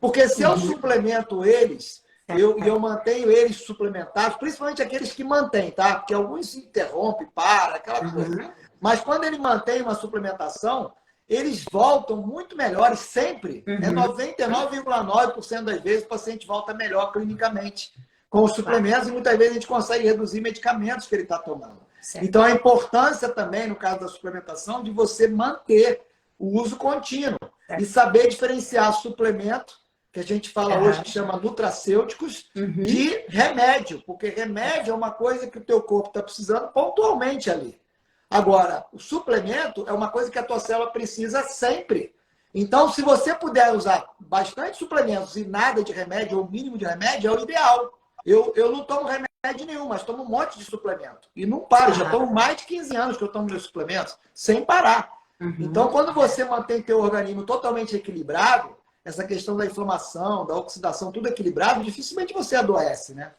Speaker 2: Porque se eu suplemento eles, eu mantenho eles suplementados, principalmente aqueles que mantêm, tá? Porque alguns interrompem, para, aquela coisa. Mas quando ele mantém uma suplementação, eles voltam muito melhores sempre. 99,9% das vezes o paciente volta melhor clinicamente com os suplementos e muitas vezes a gente consegue reduzir medicamentos que ele está tomando. Certo. Então, a importância também, no caso da suplementação, de você manter o uso contínuo e saber diferenciar suplemento, que a gente fala hoje que chama nutracêuticos, de remédio, porque remédio é uma coisa que o teu corpo está precisando pontualmente ali. Agora, o suplemento é uma coisa que a tua célula precisa sempre. Então, se você puder usar bastante suplementos e nada de remédio, ou o mínimo de remédio, é o ideal. Eu não tomo remédio nenhum, mas tomo um monte de suplemento. E não paro, já tomo mais de 15 anos que eu tomo meus suplementos, sem parar. Então, quando você mantém teu organismo totalmente equilibrado, essa questão da inflamação, da oxidação, tudo equilibrado, dificilmente você adoece, né?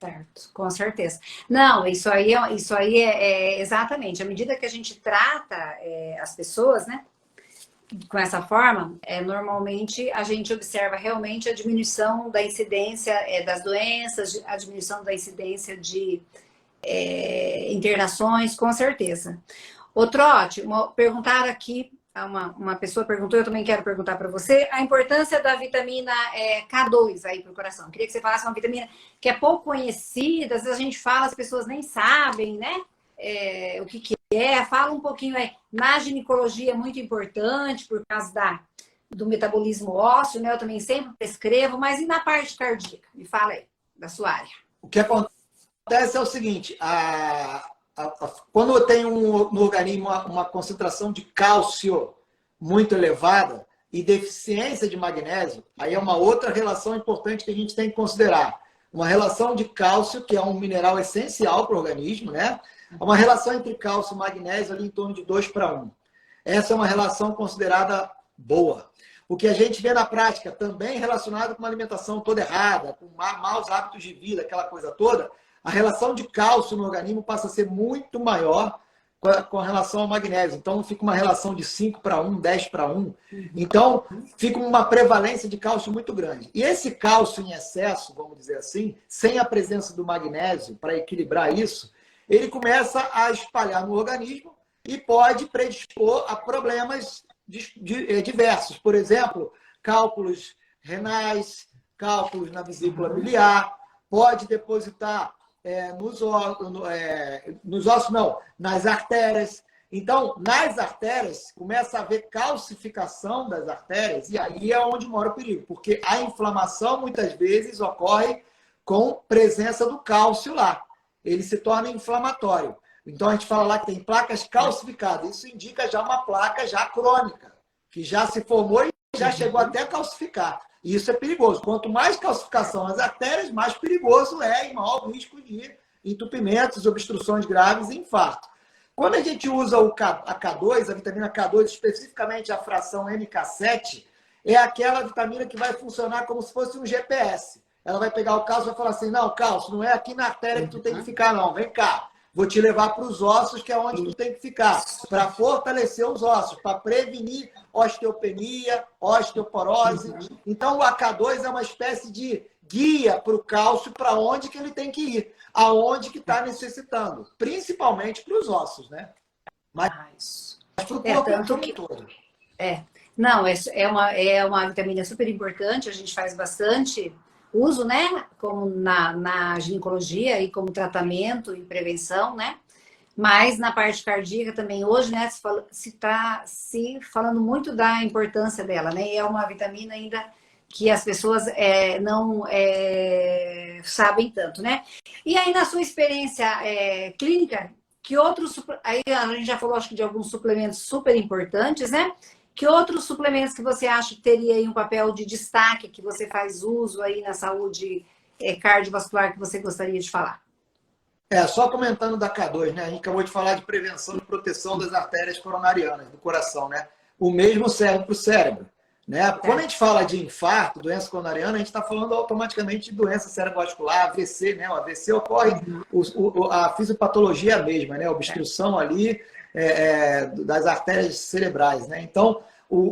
Speaker 1: Certo, com certeza. Não, isso aí é exatamente. À medida que a gente trata as pessoas, né, com essa forma, normalmente a gente observa realmente a diminuição da incidência das doenças, a diminuição da incidência de internações, com certeza. Ô, Trote, perguntaram aqui, uma pessoa perguntou, eu também quero perguntar para você, a importância da vitamina K2 aí para o coração. Queria que você falasse uma vitamina que é pouco conhecida, às vezes a gente fala, as pessoas nem sabem, né? O que é. Fala um pouquinho aí. Na ginecologia é muito importante por causa do metabolismo ósseo, né? Eu também sempre prescrevo, mas e na parte cardíaca? Me fala aí, da sua área.
Speaker 2: O que acontece é o seguinte, quando eu tenho no organismo uma concentração de cálcio muito elevada e deficiência de magnésio, aí é uma outra relação importante que a gente tem que considerar. Uma relação de cálcio, que é um mineral essencial para o organismo, né? Uma relação entre cálcio e magnésio ali em torno de 2:1. Essa é uma relação considerada boa. O que a gente vê na prática também relacionado com uma alimentação toda errada, com maus hábitos de vida, aquela coisa toda, a relação de cálcio no organismo passa a ser muito maior com relação ao magnésio. Então, fica uma relação de 5:1, 10:1. Então, fica uma prevalência de cálcio muito grande. E esse cálcio em excesso, vamos dizer assim, sem a presença do magnésio, para equilibrar isso, ele começa a espalhar no organismo e pode predispor a problemas diversos. Por exemplo, cálculos renais, cálculos na vesícula biliar, pode depositar nos ossos não, nas artérias. Então, nas artérias, começa a haver calcificação das artérias, e aí é onde mora o perigo, porque a inflamação, muitas vezes, ocorre com presença do cálcio lá. Ele se torna inflamatório. Então, a gente fala lá que tem placas calcificadas. Isso indica já uma placa já crônica, que já se formou e já chegou até a calcificar. E isso é perigoso. Quanto mais calcificação nas artérias, mais perigoso é e maior o risco de entupimentos, obstruções graves e infarto. Quando a gente usa a K2, a vitamina K2, especificamente a fração MK7, é aquela vitamina que vai funcionar como se fosse um GPS. Ela vai pegar o cálcio e vai falar assim, não, cálcio, não é aqui na artéria que tu tem que ficar, não. Vem cá, vou te levar para os ossos, que é onde tu tem que ficar, para fortalecer os ossos, para prevenir osteopenia, osteoporose. Então, o AK2 é uma espécie de guia para o cálcio para onde que ele tem que ir, aonde que está necessitando, principalmente para os ossos, né? Mas para o corpo todo.
Speaker 1: Não, é uma vitamina super importante, a gente faz bastante uso, né? Como na ginecologia e como tratamento e prevenção, né? Mas na parte cardíaca também hoje, né? Se está se falando muito da importância dela, né? E é uma vitamina ainda que as pessoas não sabem tanto, né? E aí, na sua experiência clínica, que outros... Aí a gente já falou, acho que de alguns suplementos super importantes, né? Que outros suplementos que você acha que teria aí um papel de destaque, que você faz uso aí na saúde cardiovascular, que você gostaria de falar?
Speaker 2: Só comentando da K2, né? A gente acabou de falar de prevenção e proteção das artérias coronarianas, do coração, né? O mesmo serve para o cérebro. Né? Quando a gente fala de infarto, doença coronariana, a gente está falando automaticamente de doença cerebrovascular, AVC, né? O AVC ocorre, a fisiopatologia é a mesma, né? A obstrução ali das artérias cerebrais, né? Então,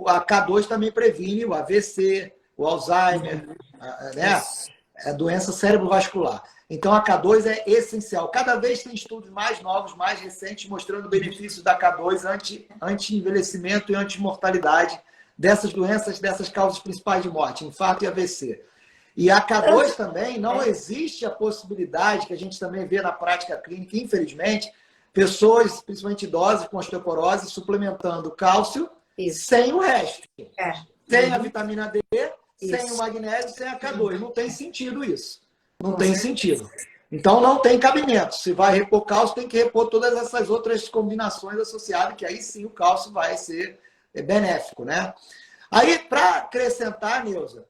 Speaker 2: a K2 também previne o AVC, o Alzheimer, né? A doença cerebrovascular. Então, a K2 é essencial. Cada vez tem estudos mais novos, mais recentes, mostrando benefícios da K2 anti-envelhecimento e anti-mortalidade dessas doenças, dessas causas principais de morte, infarto e AVC. E a K2 também, não existe a possibilidade, que a gente também vê na prática clínica, infelizmente, pessoas, principalmente idosas com osteoporose, suplementando cálcio sem o resto. Sem a vitamina D, sem o magnésio, sem a K2. Não tem sentido isso. Não tem sentido. Então, não tem cabimento. Se vai repor cálcio, tem que repor todas essas outras combinações associadas, que aí sim o cálcio vai ser benéfico, né? Aí, para acrescentar, Neuza,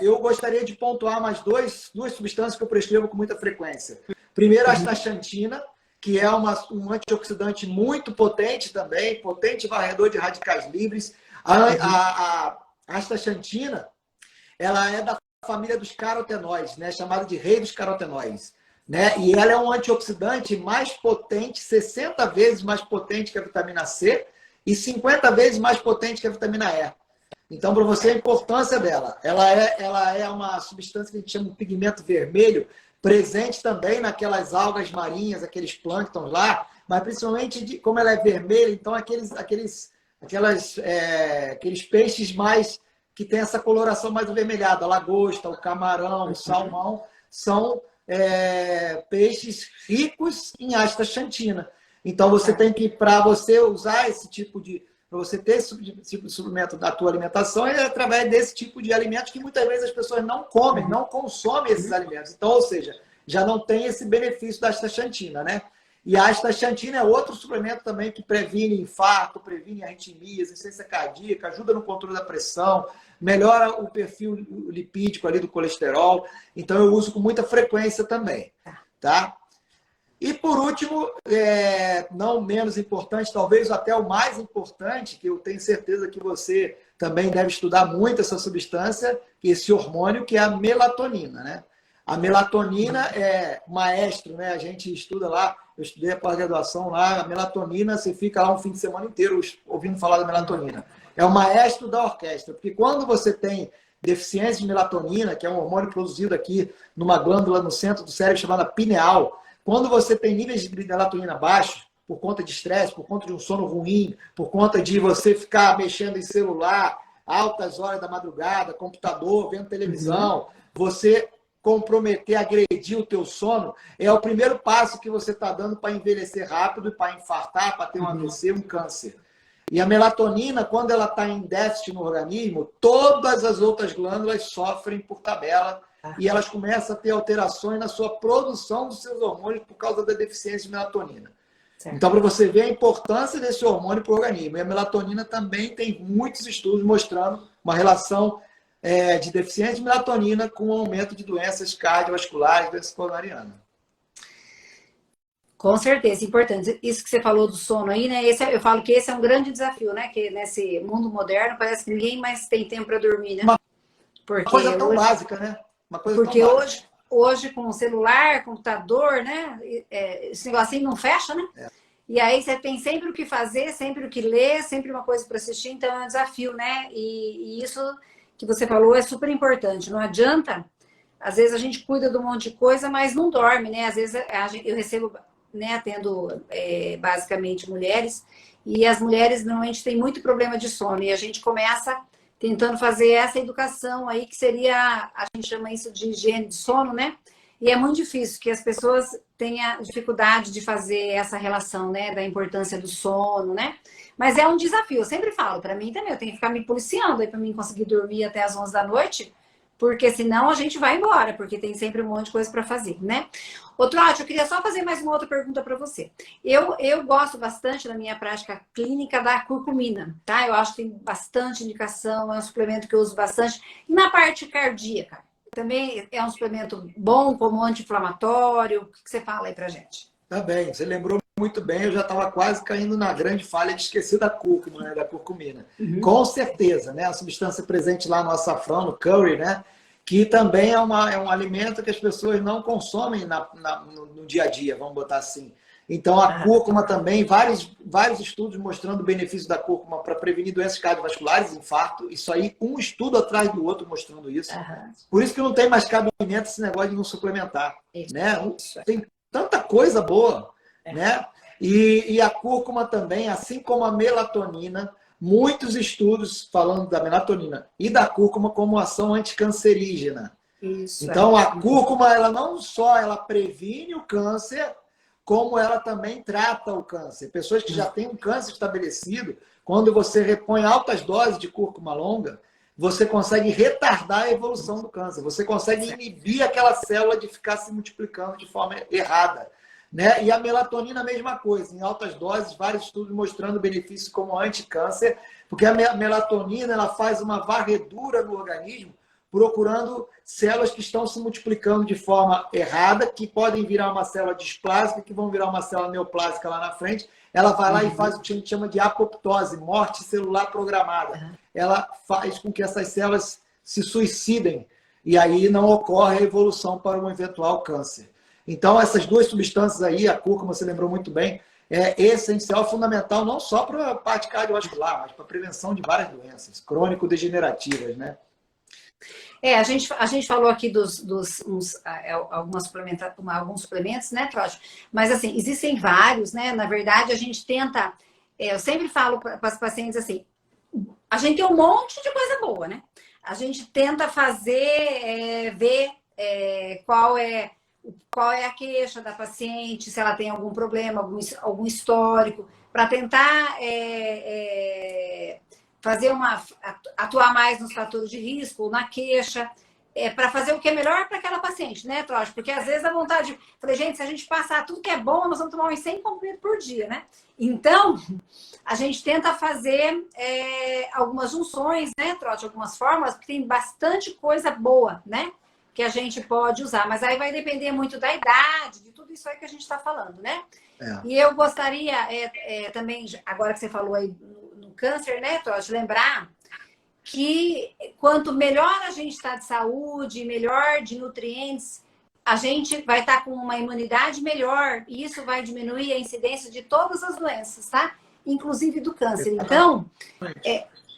Speaker 2: eu gostaria de pontuar mais duas substâncias que eu prescrevo com muita frequência. Primeiro, a astaxantina, que é um antioxidante muito potente também, potente varredor de radicais livres. A astaxantina, ela é da família dos carotenoides, né? Chamada de rei dos carotenoides. Né? E ela é um antioxidante mais potente, 60 vezes mais potente que a vitamina C, e 50 vezes mais potente que a vitamina E. Então, para você, a importância dela. Ela é uma substância que a gente chama de pigmento vermelho, presente também naquelas algas marinhas, aqueles plânctons lá, mas principalmente, como ela é vermelha, então aqueles peixes mais que tem essa coloração mais avermelhada, a lagosta, o camarão, o salmão, são peixes ricos em astaxantina. Então, você tem que, para você usar esse tipo de... Para você ter esse tipo de suplemento da tua alimentação, é através desse tipo de alimentos que muitas vezes as pessoas não comem, não consomem esses alimentos. Então, ou seja, já não tem esse benefício da astaxantina, né? E a astaxantina é outro suplemento também que previne infarto, previne arritmias, insuficiência cardíaca, ajuda no controle da pressão, melhora o perfil lipídico ali do colesterol. Então, eu uso com muita frequência também, tá? E, por último, não menos importante, talvez até o mais importante, que eu tenho certeza que você também deve estudar muito essa substância, esse hormônio, que é a melatonina, né? A melatonina é maestro, né? A gente estuda lá, eu estudei a pós-graduação lá, a melatonina, você fica lá um fim de semana inteiro ouvindo falar da melatonina. É o maestro da orquestra, porque quando você tem deficiência de melatonina, que é um hormônio produzido aqui numa glândula no centro do cérebro chamada pineal, quando você tem níveis de melatonina baixos, por conta de estresse, por conta de um sono ruim, por conta de você ficar mexendo em celular, altas horas da madrugada, computador, vendo televisão, você comprometer, agredir o teu sono, é o primeiro passo que você está dando para envelhecer rápido, para infartar, para ter um AVC, um câncer. E a melatonina, quando ela está em déficit no organismo, todas as outras glândulas sofrem por tabela e elas começam a ter alterações na sua produção dos seus hormônios por causa da deficiência de melatonina. Certo. Então, para você ver a importância desse hormônio para o organismo. E a melatonina também tem muitos estudos mostrando uma relação de deficiência de melatonina com o aumento de doenças cardiovasculares, doença coronariana.
Speaker 1: Com certeza, importante. Isso que você falou do sono aí, né? Eu falo que esse é um grande desafio, né? Que nesse mundo moderno parece que ninguém mais tem tempo para dormir, né?
Speaker 2: Uma coisa tão básica, né? Uma coisa
Speaker 1: porque
Speaker 2: tão básica.
Speaker 1: Hoje com o celular, computador, né? Esse negocinho não fecha, né? E aí você tem sempre o que fazer, sempre o que ler, sempre uma coisa para assistir, então é um desafio, né? E isso que você falou é super importante. Não adianta, às vezes a gente cuida de um monte de coisa, mas não dorme, né? Às vezes eu recebo, né, atendo basicamente mulheres, e as mulheres normalmente têm muito problema de sono, e a gente começa tentando fazer essa educação aí, que seria, a gente chama isso de higiene de sono, né? E é muito difícil que as pessoas tenham dificuldade de fazer essa relação, né, da importância do sono, né? Mas é um desafio, eu sempre falo, para mim também, eu tenho que ficar me policiando aí para mim conseguir dormir até as 11 da noite, porque senão a gente vai embora, porque tem sempre um monte de coisa para fazer, né? Trotti, eu queria só fazer mais uma outra pergunta para você. Eu gosto bastante na minha prática clínica da curcumina, tá? Eu acho que tem bastante indicação, é um suplemento que eu uso bastante. E na parte cardíaca, também é um suplemento bom como anti-inflamatório? O que você fala aí pra gente?
Speaker 2: Tá bem, você lembrou muito bem, eu já estava quase caindo na grande falha de esquecer da cúrcuma, né, da curcumina. Com certeza, né? A substância presente lá no açafrão, no curry, né? Que também é um alimento que as pessoas não consomem no dia a dia, vamos botar assim. Então, a cúrcuma também, vários estudos mostrando o benefício da cúrcuma para prevenir doenças cardiovasculares, infarto. Isso aí, um estudo atrás do outro mostrando isso. Por isso que não tem mais cabimento esse negócio de não suplementar. Né? Tem tanta coisa boa. Né? E a cúrcuma também, assim como a melatonina, muitos estudos falando da melatonina e da cúrcuma como ação anticancerígena. Então, a cúrcuma, ela não só ela previne o câncer, como ela também trata o câncer. Pessoas que já têm um câncer estabelecido, quando você repõe altas doses de cúrcuma longa, você consegue retardar a evolução do câncer. Você consegue inibir aquela célula de ficar se multiplicando de forma errada. Né? E a melatonina, a mesma coisa. Em altas doses, vários estudos mostrando benefícios como anticâncer, porque a melatonina ela faz uma varredura no organismo, procurando células que estão se multiplicando de forma errada, que podem virar uma célula displásica, que vão virar uma célula neoplásica lá na frente. Ela vai lá e faz o que a gente chama de apoptose, morte celular programada. Ela faz com que essas células se suicidem e aí não ocorre a evolução para um eventual câncer. Então, essas duas substâncias aí, a cúrcuma, você lembrou muito bem, é essencial, fundamental, não só para a parte cardiovascular, mas para a prevenção de várias doenças crônico-degenerativas, né?
Speaker 1: A gente falou aqui alguns suplementos, né, Trotti? Mas, assim, existem vários, né? Na verdade, a gente tenta... eu sempre falo para as pacientes assim, a gente tem um monte de coisa boa, né? A gente tenta ver qual é a queixa da paciente, se ela tem algum problema, algum histórico, para tentar atuar mais nos fatores de risco, na queixa, para fazer o que é melhor para aquela paciente, né, Trotti? Porque às vezes a vontade... Falei, gente, se a gente passar tudo que é bom, nós vamos tomar uns 100 comprimidos por dia, né? Então, a gente tenta fazer algumas junções, né, Trotti? Algumas fórmulas, porque tem bastante coisa boa, né? Que a gente pode usar, mas aí vai depender muito da idade, de tudo isso aí que a gente está falando, né? E eu gostaria também, agora que você falou aí no câncer, né, Trotti, lembrar que quanto melhor a gente está de saúde, melhor de nutrientes, a gente vai estar com uma imunidade melhor, e isso vai diminuir a incidência de todas as doenças, tá? Inclusive do câncer. Então,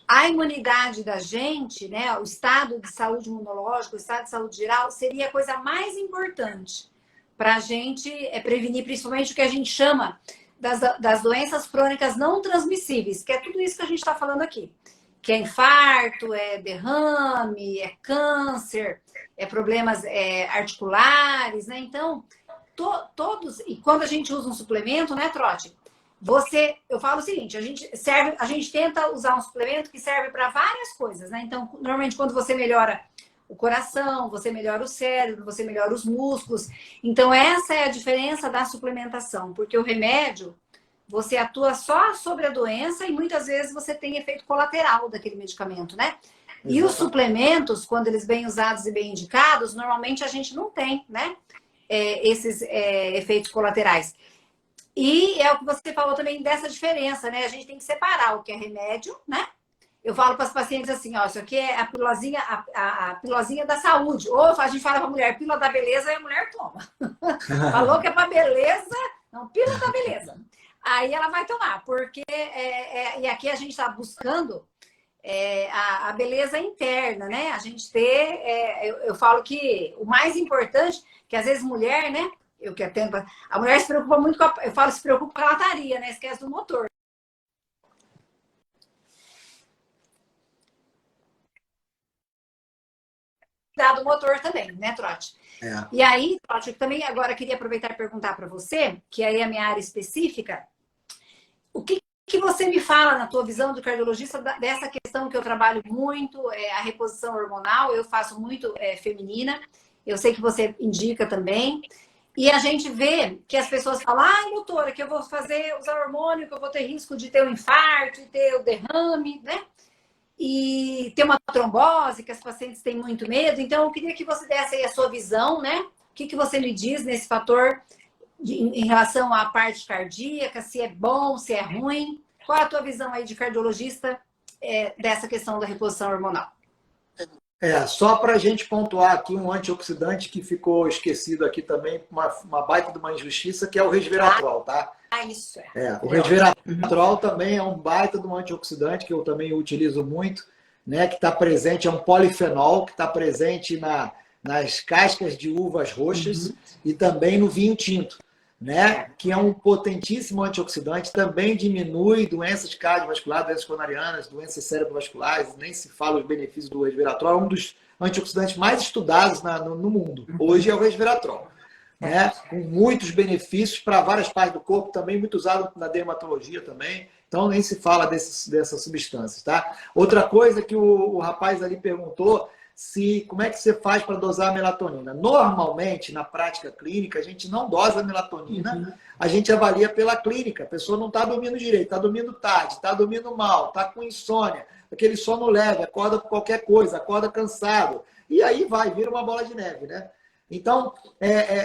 Speaker 1: a imunidade da gente, né, o estado de saúde imunológico, o estado de saúde geral, seria a coisa mais importante para a gente prevenir, principalmente o que a gente chama das doenças crônicas não transmissíveis, que é tudo isso que a gente está falando aqui. que é infarto, é derrame, é câncer, é problemas articulares, né? Então, todos... E quando a gente usa um suplemento, né, Trote? Eu falo o seguinte, a gente tenta usar um suplemento que serve para várias coisas, né? Então, normalmente, quando você melhora o coração, você melhora o cérebro, você melhora os músculos. Então, essa é a diferença da suplementação, porque o remédio, você atua só sobre a doença e muitas vezes você tem efeito colateral daquele medicamento, né? E os suplementos, quando eles bem usados e bem indicados, normalmente a gente não tem, né? Esses efeitos colaterais. E é o que você falou também dessa diferença, né? A gente tem que separar o que é remédio, né? Eu falo para as pacientes assim, ó, isso aqui é a pílulazinha da saúde. Ou a gente fala para a mulher, pílula da beleza, e a mulher toma. Falou que é para beleza, não, pílula da beleza. Aí ela vai tomar, porque e aqui a gente está buscando a beleza interna, né? A gente ter, eu falo que o mais importante, que às vezes mulher, né? A mulher se preocupa muito eu falo, se preocupa com a lataria, né? Esquece do motor. Do motor também, né, Trote? E aí, Trote, eu também agora queria aproveitar e perguntar para você, que aí é a minha área específica, o que você me fala na tua visão do cardiologista dessa questão que eu trabalho muito, a reposição hormonal, eu faço muito feminina, eu sei que você indica também, e a gente vê que as pessoas falam, doutora, que eu vou usar hormônio, que eu vou ter risco de ter um infarto, de ter o derrame, né? E ter uma trombose, que as pacientes têm muito medo. Então, eu queria que você desse aí a sua visão, né? O que você me diz nesse fator em relação à parte cardíaca, se é bom, se é ruim? Qual é a tua visão aí de cardiologista dessa questão da reposição hormonal?
Speaker 2: Só para a gente pontuar aqui um antioxidante que ficou esquecido aqui também, uma baita de uma injustiça, que é o resveratrol, tá?
Speaker 1: Isso
Speaker 2: o resveratrol também é um baita de um antioxidante que eu também utilizo muito, né? Que está presente, é um polifenol que está presente nas cascas de uvas roxas e também no vinho tinto, né? Que é um potentíssimo antioxidante, também diminui doenças cardiovasculares, doenças coronarianas, doenças cerebrovasculares, nem se fala os benefícios do resveratrol, é um dos antioxidantes mais estudados no mundo. Hoje é o resveratrol. Né? Com muitos benefícios para várias partes do corpo, também muito usado na dermatologia também, então nem se fala dessas substâncias, tá? Outra coisa que o rapaz ali perguntou, como é que você faz para dosar a melatonina? Normalmente, na prática clínica, a gente não dosa a melatonina, a gente avalia pela clínica, a pessoa não está dormindo direito, está dormindo tarde, está dormindo mal, está com insônia, aquele sono leve, acorda por qualquer coisa, acorda cansado, e aí vira uma bola de neve, né? Então,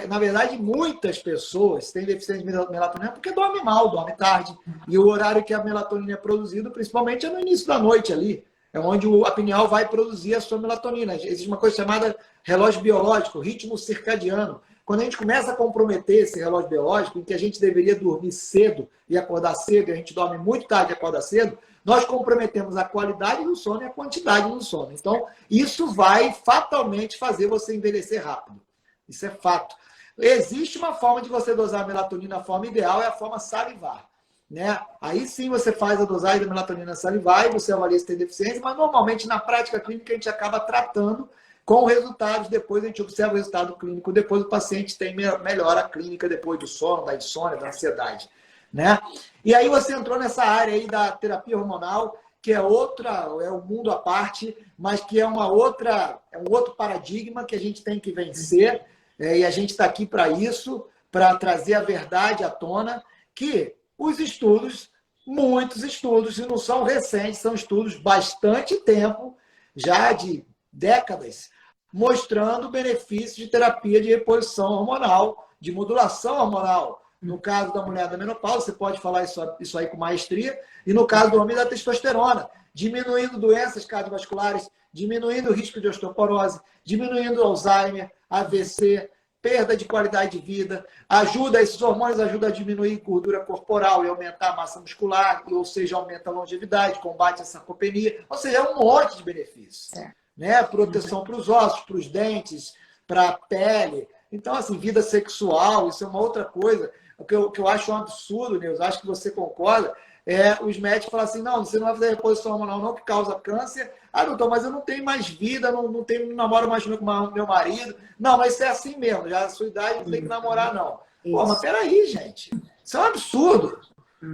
Speaker 2: na verdade, muitas pessoas têm deficiência de melatonina porque dormem mal, dormem tarde. E o horário que a melatonina é produzida, principalmente, é no início da noite ali. É onde a pineal vai produzir a sua melatonina. Existe uma coisa chamada relógio biológico, ritmo circadiano. Quando a gente começa a comprometer esse relógio biológico, em que a gente deveria dormir cedo e acordar cedo, e a gente dorme muito tarde e acorda cedo, nós comprometemos a qualidade do sono e a quantidade do sono. Então, isso vai fatalmente fazer você envelhecer rápido. Isso é fato. Existe uma forma de você dosar a melatonina, a forma ideal é a forma salivar. Né? Aí sim você faz a dosagem da melatonina salivar e você avalia se tem deficiência, mas normalmente na prática clínica a gente acaba tratando com resultados, depois a gente observa o resultado clínico, depois o paciente melhora a clínica depois do sono, da insônia, da ansiedade. Né? E aí você entrou nessa área aí da terapia hormonal, que é um mundo à parte, mas que é um outro paradigma que a gente tem que vencer, e a gente está aqui para isso, para trazer a verdade à tona, que os estudos, muitos estudos, e não são recentes, são estudos bastante tempo, já de décadas, mostrando benefícios de terapia de reposição hormonal, de modulação hormonal. No caso da mulher da menopausa, você pode falar isso aí com maestria, e no caso do homem da testosterona, diminuindo doenças cardiovasculares, diminuindo o risco de osteoporose, diminuindo Alzheimer, AVC, perda de qualidade de vida, esses hormônios ajudam a diminuir gordura corporal e aumentar a massa muscular, ou seja, aumenta a longevidade, combate a sarcopenia, ou seja, é um monte de benefícios. Né? Proteção para os ossos, para os dentes, para a pele. Então, assim, vida sexual, isso é uma outra coisa. o que eu acho um absurdo, Nilson, acho que você concorda, os médicos falam assim, não, você não vai fazer reposição hormonal não, que causa câncer. Ah, doutor, mas eu não tenho mais vida, não namoro mais com meu marido. Não, mas isso é assim mesmo, já a sua idade não tem que namorar, não. Pô, mas peraí, gente. Isso é um absurdo.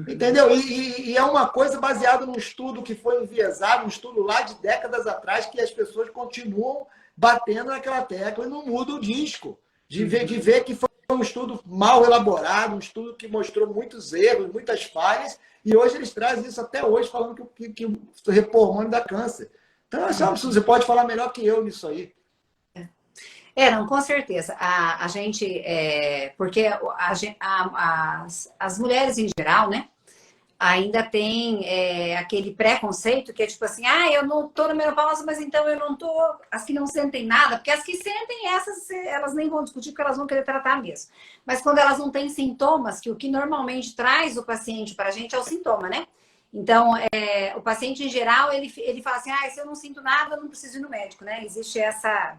Speaker 2: Entendeu? E é uma coisa baseada num estudo que foi enviesado, um estudo lá de décadas atrás, que as pessoas continuam batendo naquela tecla e não muda o disco. De ver que foi um estudo mal elaborado, um estudo que mostrou muitos erros, muitas falhas, e hoje eles trazem isso até hoje, falando que o repor hormônio dá câncer. Então, isso é um absurdo. Você pode falar melhor que eu nisso aí.
Speaker 1: Não, com certeza. A gente, porque as mulheres em geral, né, ainda tem aquele preconceito que é tipo assim, eu não tô na menopausa, mas então eu não tô. As que não sentem nada, porque as que sentem, essas elas nem vão discutir, porque elas vão querer tratar mesmo. Mas quando elas não têm sintomas, que o que normalmente traz o paciente para a gente é o sintoma, né? Então, o paciente em geral, ele fala assim, se eu não sinto nada, eu não preciso ir no médico, né? Existe essa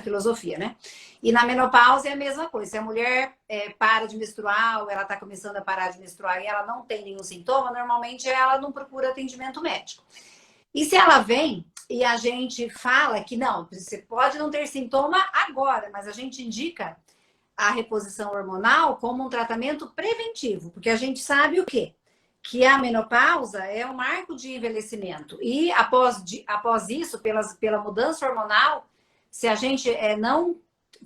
Speaker 1: filosofia, né? E na menopausa é a mesma coisa. Se a mulher para de menstruar, ou ela está começando a parar de menstruar e ela não tem nenhum sintoma, normalmente ela não procura atendimento médico. E se ela vem e a gente fala que não, você pode não ter sintoma agora, mas a gente indica a reposição hormonal como um tratamento preventivo, porque a gente sabe o quê? Que a menopausa é um marco de envelhecimento. E após isso, pela mudança hormonal, se a gente não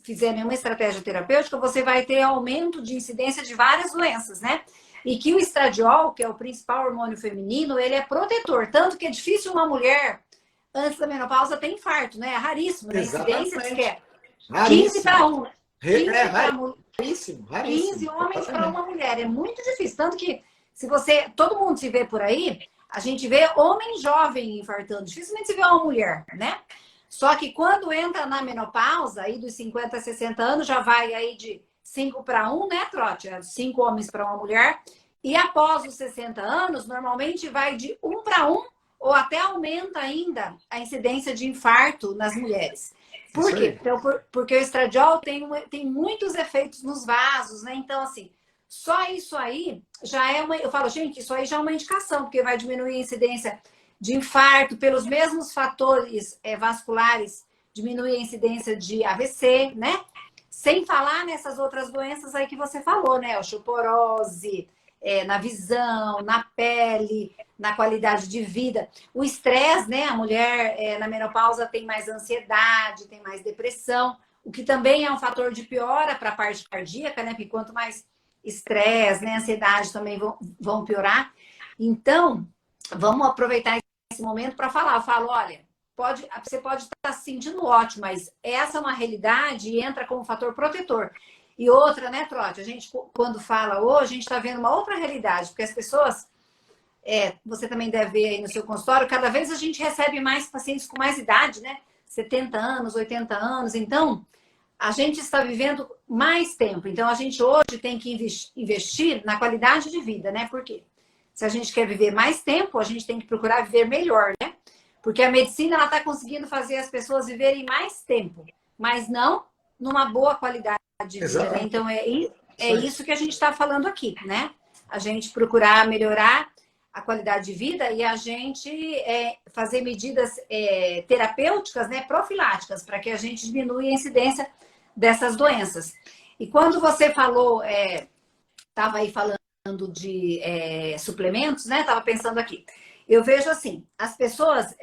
Speaker 1: fizer nenhuma estratégia terapêutica, você vai ter aumento de incidência de várias doenças, né? E que o estradiol, que é o principal hormônio feminino, ele é protetor. Tanto que é difícil uma mulher, antes da menopausa, ter infarto, né? É raríssimo, né? A incidência diz que é 15 para 1. 15
Speaker 2: raríssimo.
Speaker 1: 15 homens para uma mulher. É muito difícil. Tanto que, se você... Todo mundo se vê por aí, a gente vê homem jovem infartando. Dificilmente se vê uma mulher, né? Só que quando entra na menopausa, aí dos 50 a 60 anos, já vai aí de 5 para 1, né, Trote? 5 homens para uma mulher. E após os 60 anos, normalmente vai de 1 para 1, ou até aumenta ainda a incidência de infarto nas mulheres. Por quê? Então, porque o estradiol tem muitos efeitos nos vasos, né? Então, assim, só isso aí já é uma... Eu falo, gente, isso aí já é uma indicação, porque vai diminuir a incidência de infarto, pelos mesmos fatores vasculares, diminui a incidência de AVC, né? Sem falar nessas outras doenças aí que você falou, né? Osteoporose, na visão, na pele, na qualidade de vida. O estresse, né? A mulher na menopausa tem mais ansiedade, tem mais depressão, o que também é um fator de piora para a parte cardíaca, né? Porque quanto mais estresse, né? Ansiedade também vão piorar. Então, vamos aproveitar esse momento para falar. Eu falo, olha, você pode estar se sentindo ótimo, mas essa é uma realidade e entra como fator protetor. E outra, né, Trote? A gente, quando fala hoje, a gente está vendo uma outra realidade, porque as pessoas, você também deve ver aí no seu consultório, cada vez a gente recebe mais pacientes com mais idade, né? 70 anos, 80 anos. Então, a gente está vivendo mais tempo. Então, a gente hoje tem que investir na qualidade de vida, né? Por quê? Se a gente quer viver mais tempo, a gente tem que procurar viver melhor, né? Porque a medicina ela está conseguindo fazer as pessoas viverem mais tempo, mas não numa boa qualidade de vida, né? Então é isso que a gente está falando aqui, né? A gente procurar melhorar a qualidade de vida e a gente fazer medidas terapêuticas, né? Profiláticas, para que a gente diminua a incidência dessas doenças. E quando você falou, estava aí falando de suplementos, né? Tava pensando aqui. Eu vejo assim, as pessoas,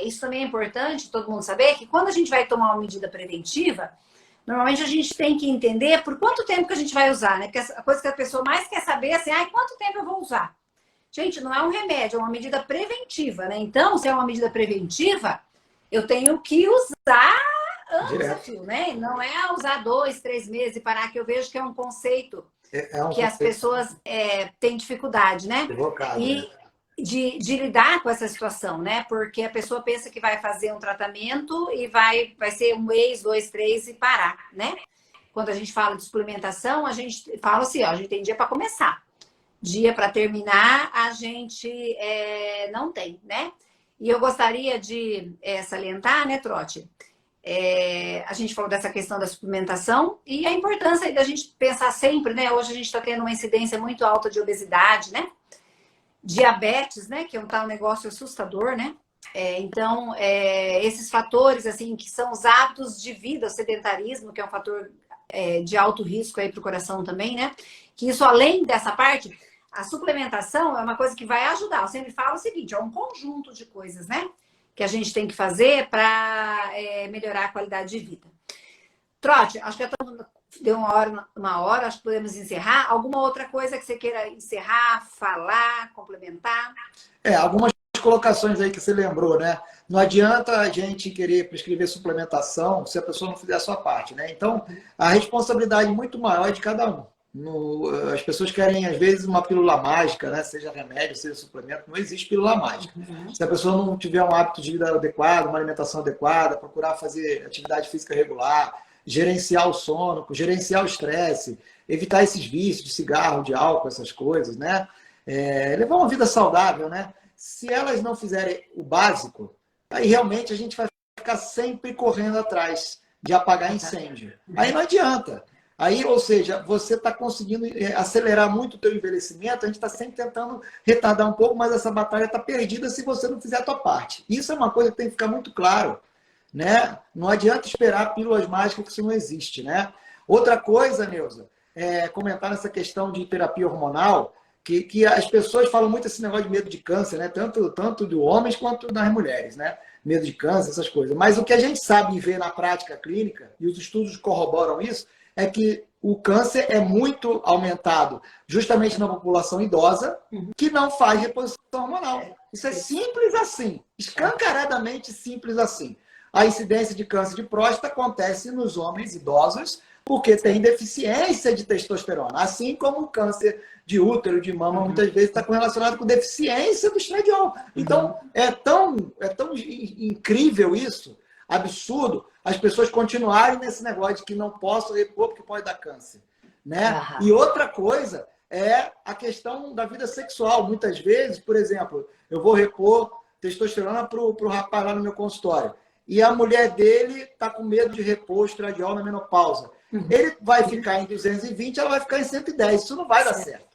Speaker 1: isso também é importante todo mundo saber, que quando a gente vai tomar uma medida preventiva, normalmente a gente tem que entender por quanto tempo que a gente vai usar, né? Porque a coisa que a pessoa mais quer saber é assim, quanto tempo eu vou usar? Gente, não é um remédio, é uma medida preventiva, né? Então, se é uma medida preventiva, eu tenho que usar anos a fio, né? Não é usar 2, 3 meses e parar, que eu vejo que é um conceito que as pessoas têm dificuldade, né? E de lidar com essa situação, né? Porque a pessoa pensa que vai fazer um tratamento e vai ser 1 mês, 2, 3 e parar, né? Quando a gente fala de suplementação, a gente fala assim, a gente tem dia para começar. Dia para terminar, a gente não tem, né? E eu gostaria de salientar, né, Trote? A gente falou dessa questão da suplementação e a importância aí da gente pensar sempre, né? Hoje a gente está tendo uma incidência muito alta de obesidade, né? Diabetes, né? Que é um tal negócio assustador, né? Então, esses fatores, assim, que são os hábitos de vida, o sedentarismo, que é um fator de alto risco aí para o coração também, né? Que isso, além dessa parte, a suplementação é uma coisa que vai ajudar. Eu sempre falo o seguinte, é um conjunto de coisas, né? Que a gente tem que fazer para melhorar a qualidade de vida. Trote, acho que já deu uma hora, acho que podemos encerrar. Alguma outra coisa que você queira encerrar, falar, complementar?
Speaker 2: Algumas colocações aí que você lembrou, né? Não adianta a gente querer prescrever suplementação se a pessoa não fizer a sua parte, né? Então, a responsabilidade muito maior é de cada um. As pessoas querem, às vezes, uma pílula mágica, né? Seja remédio, seja suplemento, não existe pílula mágica. Se a pessoa não tiver um hábito de vida adequado, uma alimentação adequada, procurar fazer atividade física regular, gerenciar o sono, gerenciar o estresse, evitar esses vícios de cigarro, de álcool, essas coisas, né? Levar uma vida saudável, né? Se elas não fizerem o básico, aí realmente a gente vai ficar sempre correndo atrás de apagar incêndio. Aí não adianta. Aí, ou seja, você está conseguindo acelerar muito o teu envelhecimento, a gente está sempre tentando retardar um pouco, mas essa batalha está perdida se você não fizer a tua parte. Isso é uma coisa que tem que ficar muito claro, né? Não adianta esperar pílulas mágicas, que isso não existe, né? Outra coisa, Neuza, comentar nessa questão de terapia hormonal, que as pessoas falam muito esse negócio de medo de câncer, né? Tanto de homens quanto das mulheres, né? Medo de câncer, essas coisas. Mas o que a gente sabe e vê na prática clínica, e os estudos corroboram isso, é que o câncer é muito aumentado justamente na população idosa que não faz reposição hormonal. Isso é simples assim, escancaradamente simples assim. A incidência de câncer de próstata acontece nos homens idosos porque tem deficiência de testosterona, assim como o câncer de útero, de mama, muitas vezes está relacionado com deficiência do estradiol. Então, é tão incrível isso, absurdo, as pessoas continuarem nesse negócio de que não posso repor porque pode dar câncer, né? E outra coisa é a questão da vida sexual. Muitas vezes, por exemplo, eu vou repor testosterona para o rapaz lá no meu consultório e a mulher dele está com medo de repor estradiol na menopausa. Ele vai ficar em 220, ela vai ficar em 110. Isso não vai dar certo.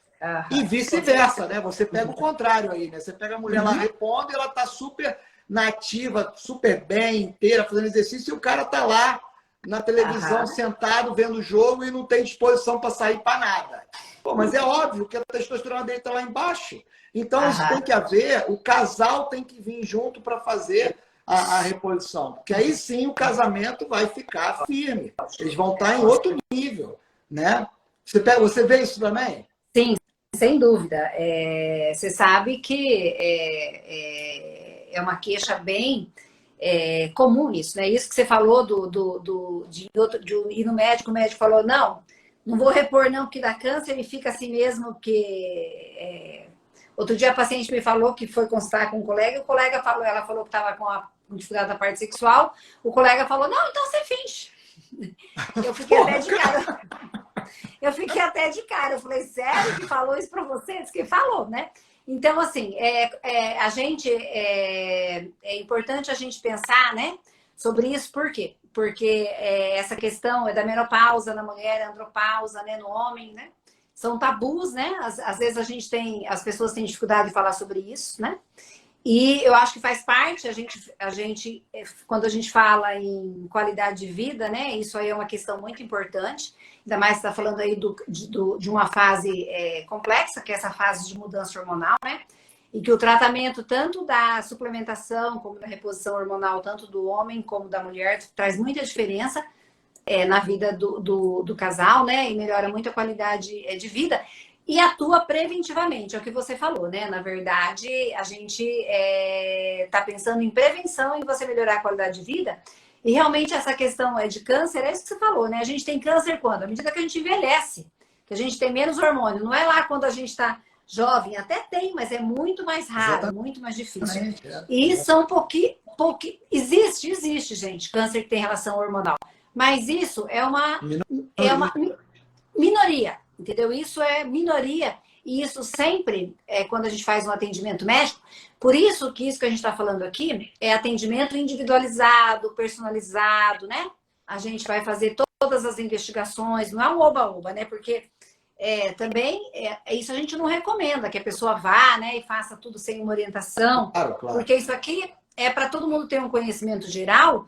Speaker 2: E vice-versa, né? Você pega o contrário aí, né? Você pega a mulher lá repondo e ela está super nativa, super bem, inteira, fazendo exercício, e o cara tá lá na televisão, sentado, vendo o jogo e não tem disposição para sair para nada. Pô, mas é óbvio que a testosterona dele tá lá embaixo. Então, isso tem que haver, o casal tem que vir junto para fazer a reposição. Porque aí sim o casamento vai ficar firme. Eles vão estar em outro nível, né? Você vê isso também?
Speaker 1: Sim, sem dúvida. Você sabe que é uma queixa bem comum isso, né? Isso que você falou de ir no médico, o médico falou, não vou repor não, porque dá câncer e fica assim mesmo, porque... Outro dia a paciente me falou que foi consultar com um colega, e o colega falou, ela falou que estava com dificuldade da parte sexual, o colega falou, não, então você finge. Eu fiquei até de cara. Eu falei, sério que falou isso para você? Diz que falou, né? Então, assim, é importante a gente pensar, né, sobre isso. Por quê? Porque essa questão da menopausa na mulher, andropausa, né, no homem, né? São tabus, né? Às vezes as pessoas têm dificuldade de falar sobre isso, né? E eu acho que faz parte, quando a gente fala em qualidade de vida, né? Isso aí é uma questão muito importante. Ainda mais está falando aí de uma fase complexa, que é essa fase de mudança hormonal, né? E que o tratamento tanto da suplementação como da reposição hormonal, tanto do homem como da mulher, traz muita diferença na vida do casal, né? E melhora muito a qualidade de vida. E atua preventivamente, é o que você falou, né? Na verdade, a gente está pensando em prevenção, em você melhorar a qualidade de vida. E realmente essa questão de câncer, é isso que você falou, né? A gente tem câncer quando? À medida que a gente envelhece, que a gente tem menos hormônio. Não é lá quando a gente está jovem, até tem, mas é muito mais raro, muito mais difícil. E são existe, gente, câncer que tem relação hormonal. Mas isso é uma minoria, entendeu? Isso é minoria E isso sempre, quando a gente faz um atendimento médico, por isso que a gente está falando aqui é atendimento individualizado, personalizado, né? A gente vai fazer todas as investigações, não é um oba-oba, né? Porque também isso a gente não recomenda, que a pessoa vá, né, e faça tudo sem uma orientação,
Speaker 2: Claro, claro.
Speaker 1: porque isso aqui é para todo mundo ter um conhecimento geral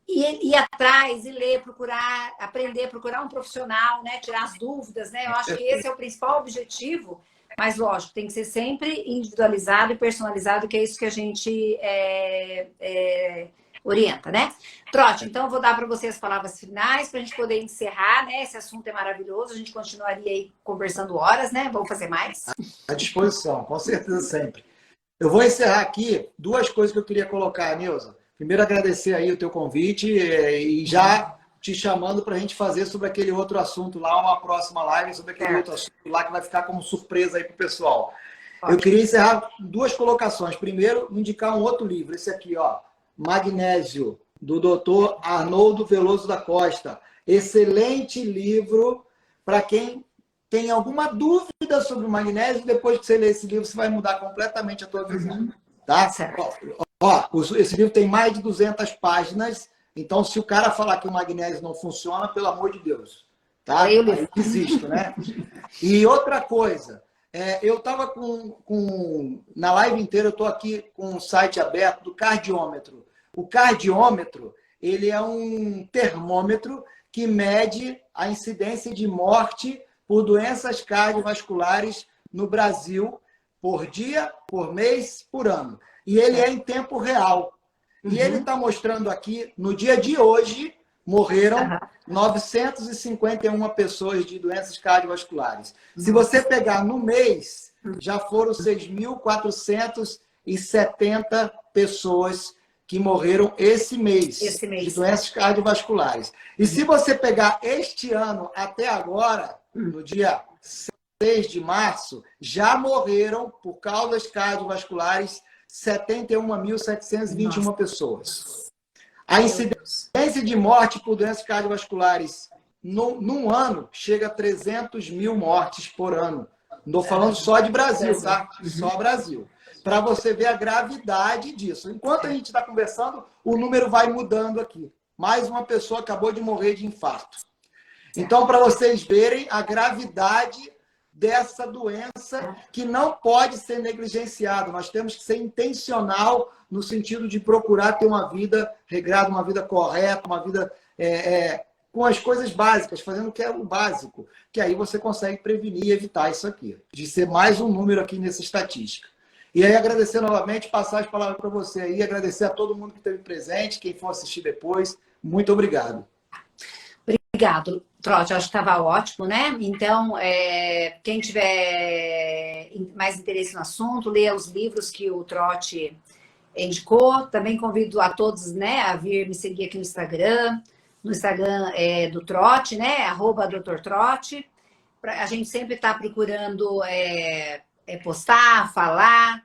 Speaker 1: e ir atrás, e ler, procurar, aprender, procurar um profissional, né? Tirar as dúvidas, né? Eu acho que esse é o principal objetivo, mas lógico, tem que ser sempre individualizado e personalizado, que é isso que a gente orienta, né? Trote, então eu vou dar para você as palavras finais para a gente poder encerrar, né? Esse assunto é maravilhoso, a gente continuaria aí conversando horas, né? Vamos fazer mais?
Speaker 2: À disposição, com certeza sempre. Eu vou encerrar aqui duas coisas que eu queria colocar, Nilza. Primeiro, agradecer aí o teu convite e já te chamando para a gente fazer sobre aquele outro assunto lá, uma próxima live sobre aquele outro assunto lá que vai ficar como surpresa aí para o pessoal. Ótimo. Eu queria encerrar duas colocações. Primeiro, indicar um outro livro, esse aqui, ó, Magnésio, do Dr. Arnoldo Veloso da Costa. Excelente livro para quem tem alguma dúvida sobre o magnésio. Depois que você ler esse livro, você vai mudar completamente a tua visão. Tá? Esse livro tem mais de 200 páginas, então se o cara falar que o magnésio não funciona, pelo amor de Deus, tá? Aí desisto, né? E outra coisa, eu estava na live inteira, eu estou aqui com o site aberto do cardiômetro. O cardiômetro, ele é um termômetro que mede a incidência de morte por doenças cardiovasculares no Brasil, por dia, por mês, por ano. E ele é em tempo real. E ele está mostrando aqui, no dia de hoje, morreram 951 pessoas de doenças cardiovasculares. Se você pegar no mês, já foram 6.470 pessoas que morreram esse mês de doenças cardiovasculares. E se você pegar este ano até agora, no dia 6 de março, já morreram, por causas cardiovasculares, 71.721 pessoas. A incidência de morte por doenças cardiovasculares num ano chega a 300 mil mortes por ano. Não estou falando só de Brasil, tá? Só Brasil. Para você ver a gravidade disso. Enquanto a gente está conversando, o número vai mudando aqui. Mais uma pessoa acabou de morrer de infarto. Então, para vocês verem a gravidade dessa doença que não pode ser negligenciada. Nós temos que ser intencional no sentido de procurar ter uma vida regrada, uma vida correta, uma vida com as coisas básicas, fazendo o que é o básico, que aí você consegue prevenir e evitar isso aqui, de ser mais um número aqui nessa estatística. E aí, agradecer novamente, passar as palavras para você aí, agradecer a todo mundo que esteve presente, quem for assistir depois, muito obrigado.
Speaker 1: Obrigado, Trote, acho que estava ótimo, né? Então, quem tiver mais interesse no assunto, leia os livros que o Trote indicou. Também convido a todos, né, a vir me seguir aqui no Instagram. No Instagram do Trote, né? @Dr. Trote. A gente sempre está procurando postar, falar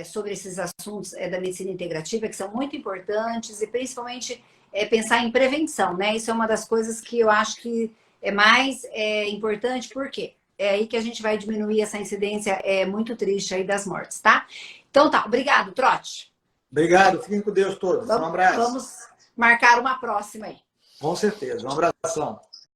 Speaker 1: sobre esses assuntos da medicina integrativa, que são muito importantes, e principalmente pensar em prevenção, né? Isso é uma das coisas que eu acho que é mais importante, porque é aí que a gente vai diminuir essa incidência muito triste aí das mortes, tá? Então tá, obrigado, Trote.
Speaker 2: Obrigado, fiquem com Deus todos. Um abraço.
Speaker 1: Vamos marcar uma próxima aí.
Speaker 2: Com certeza, um abração.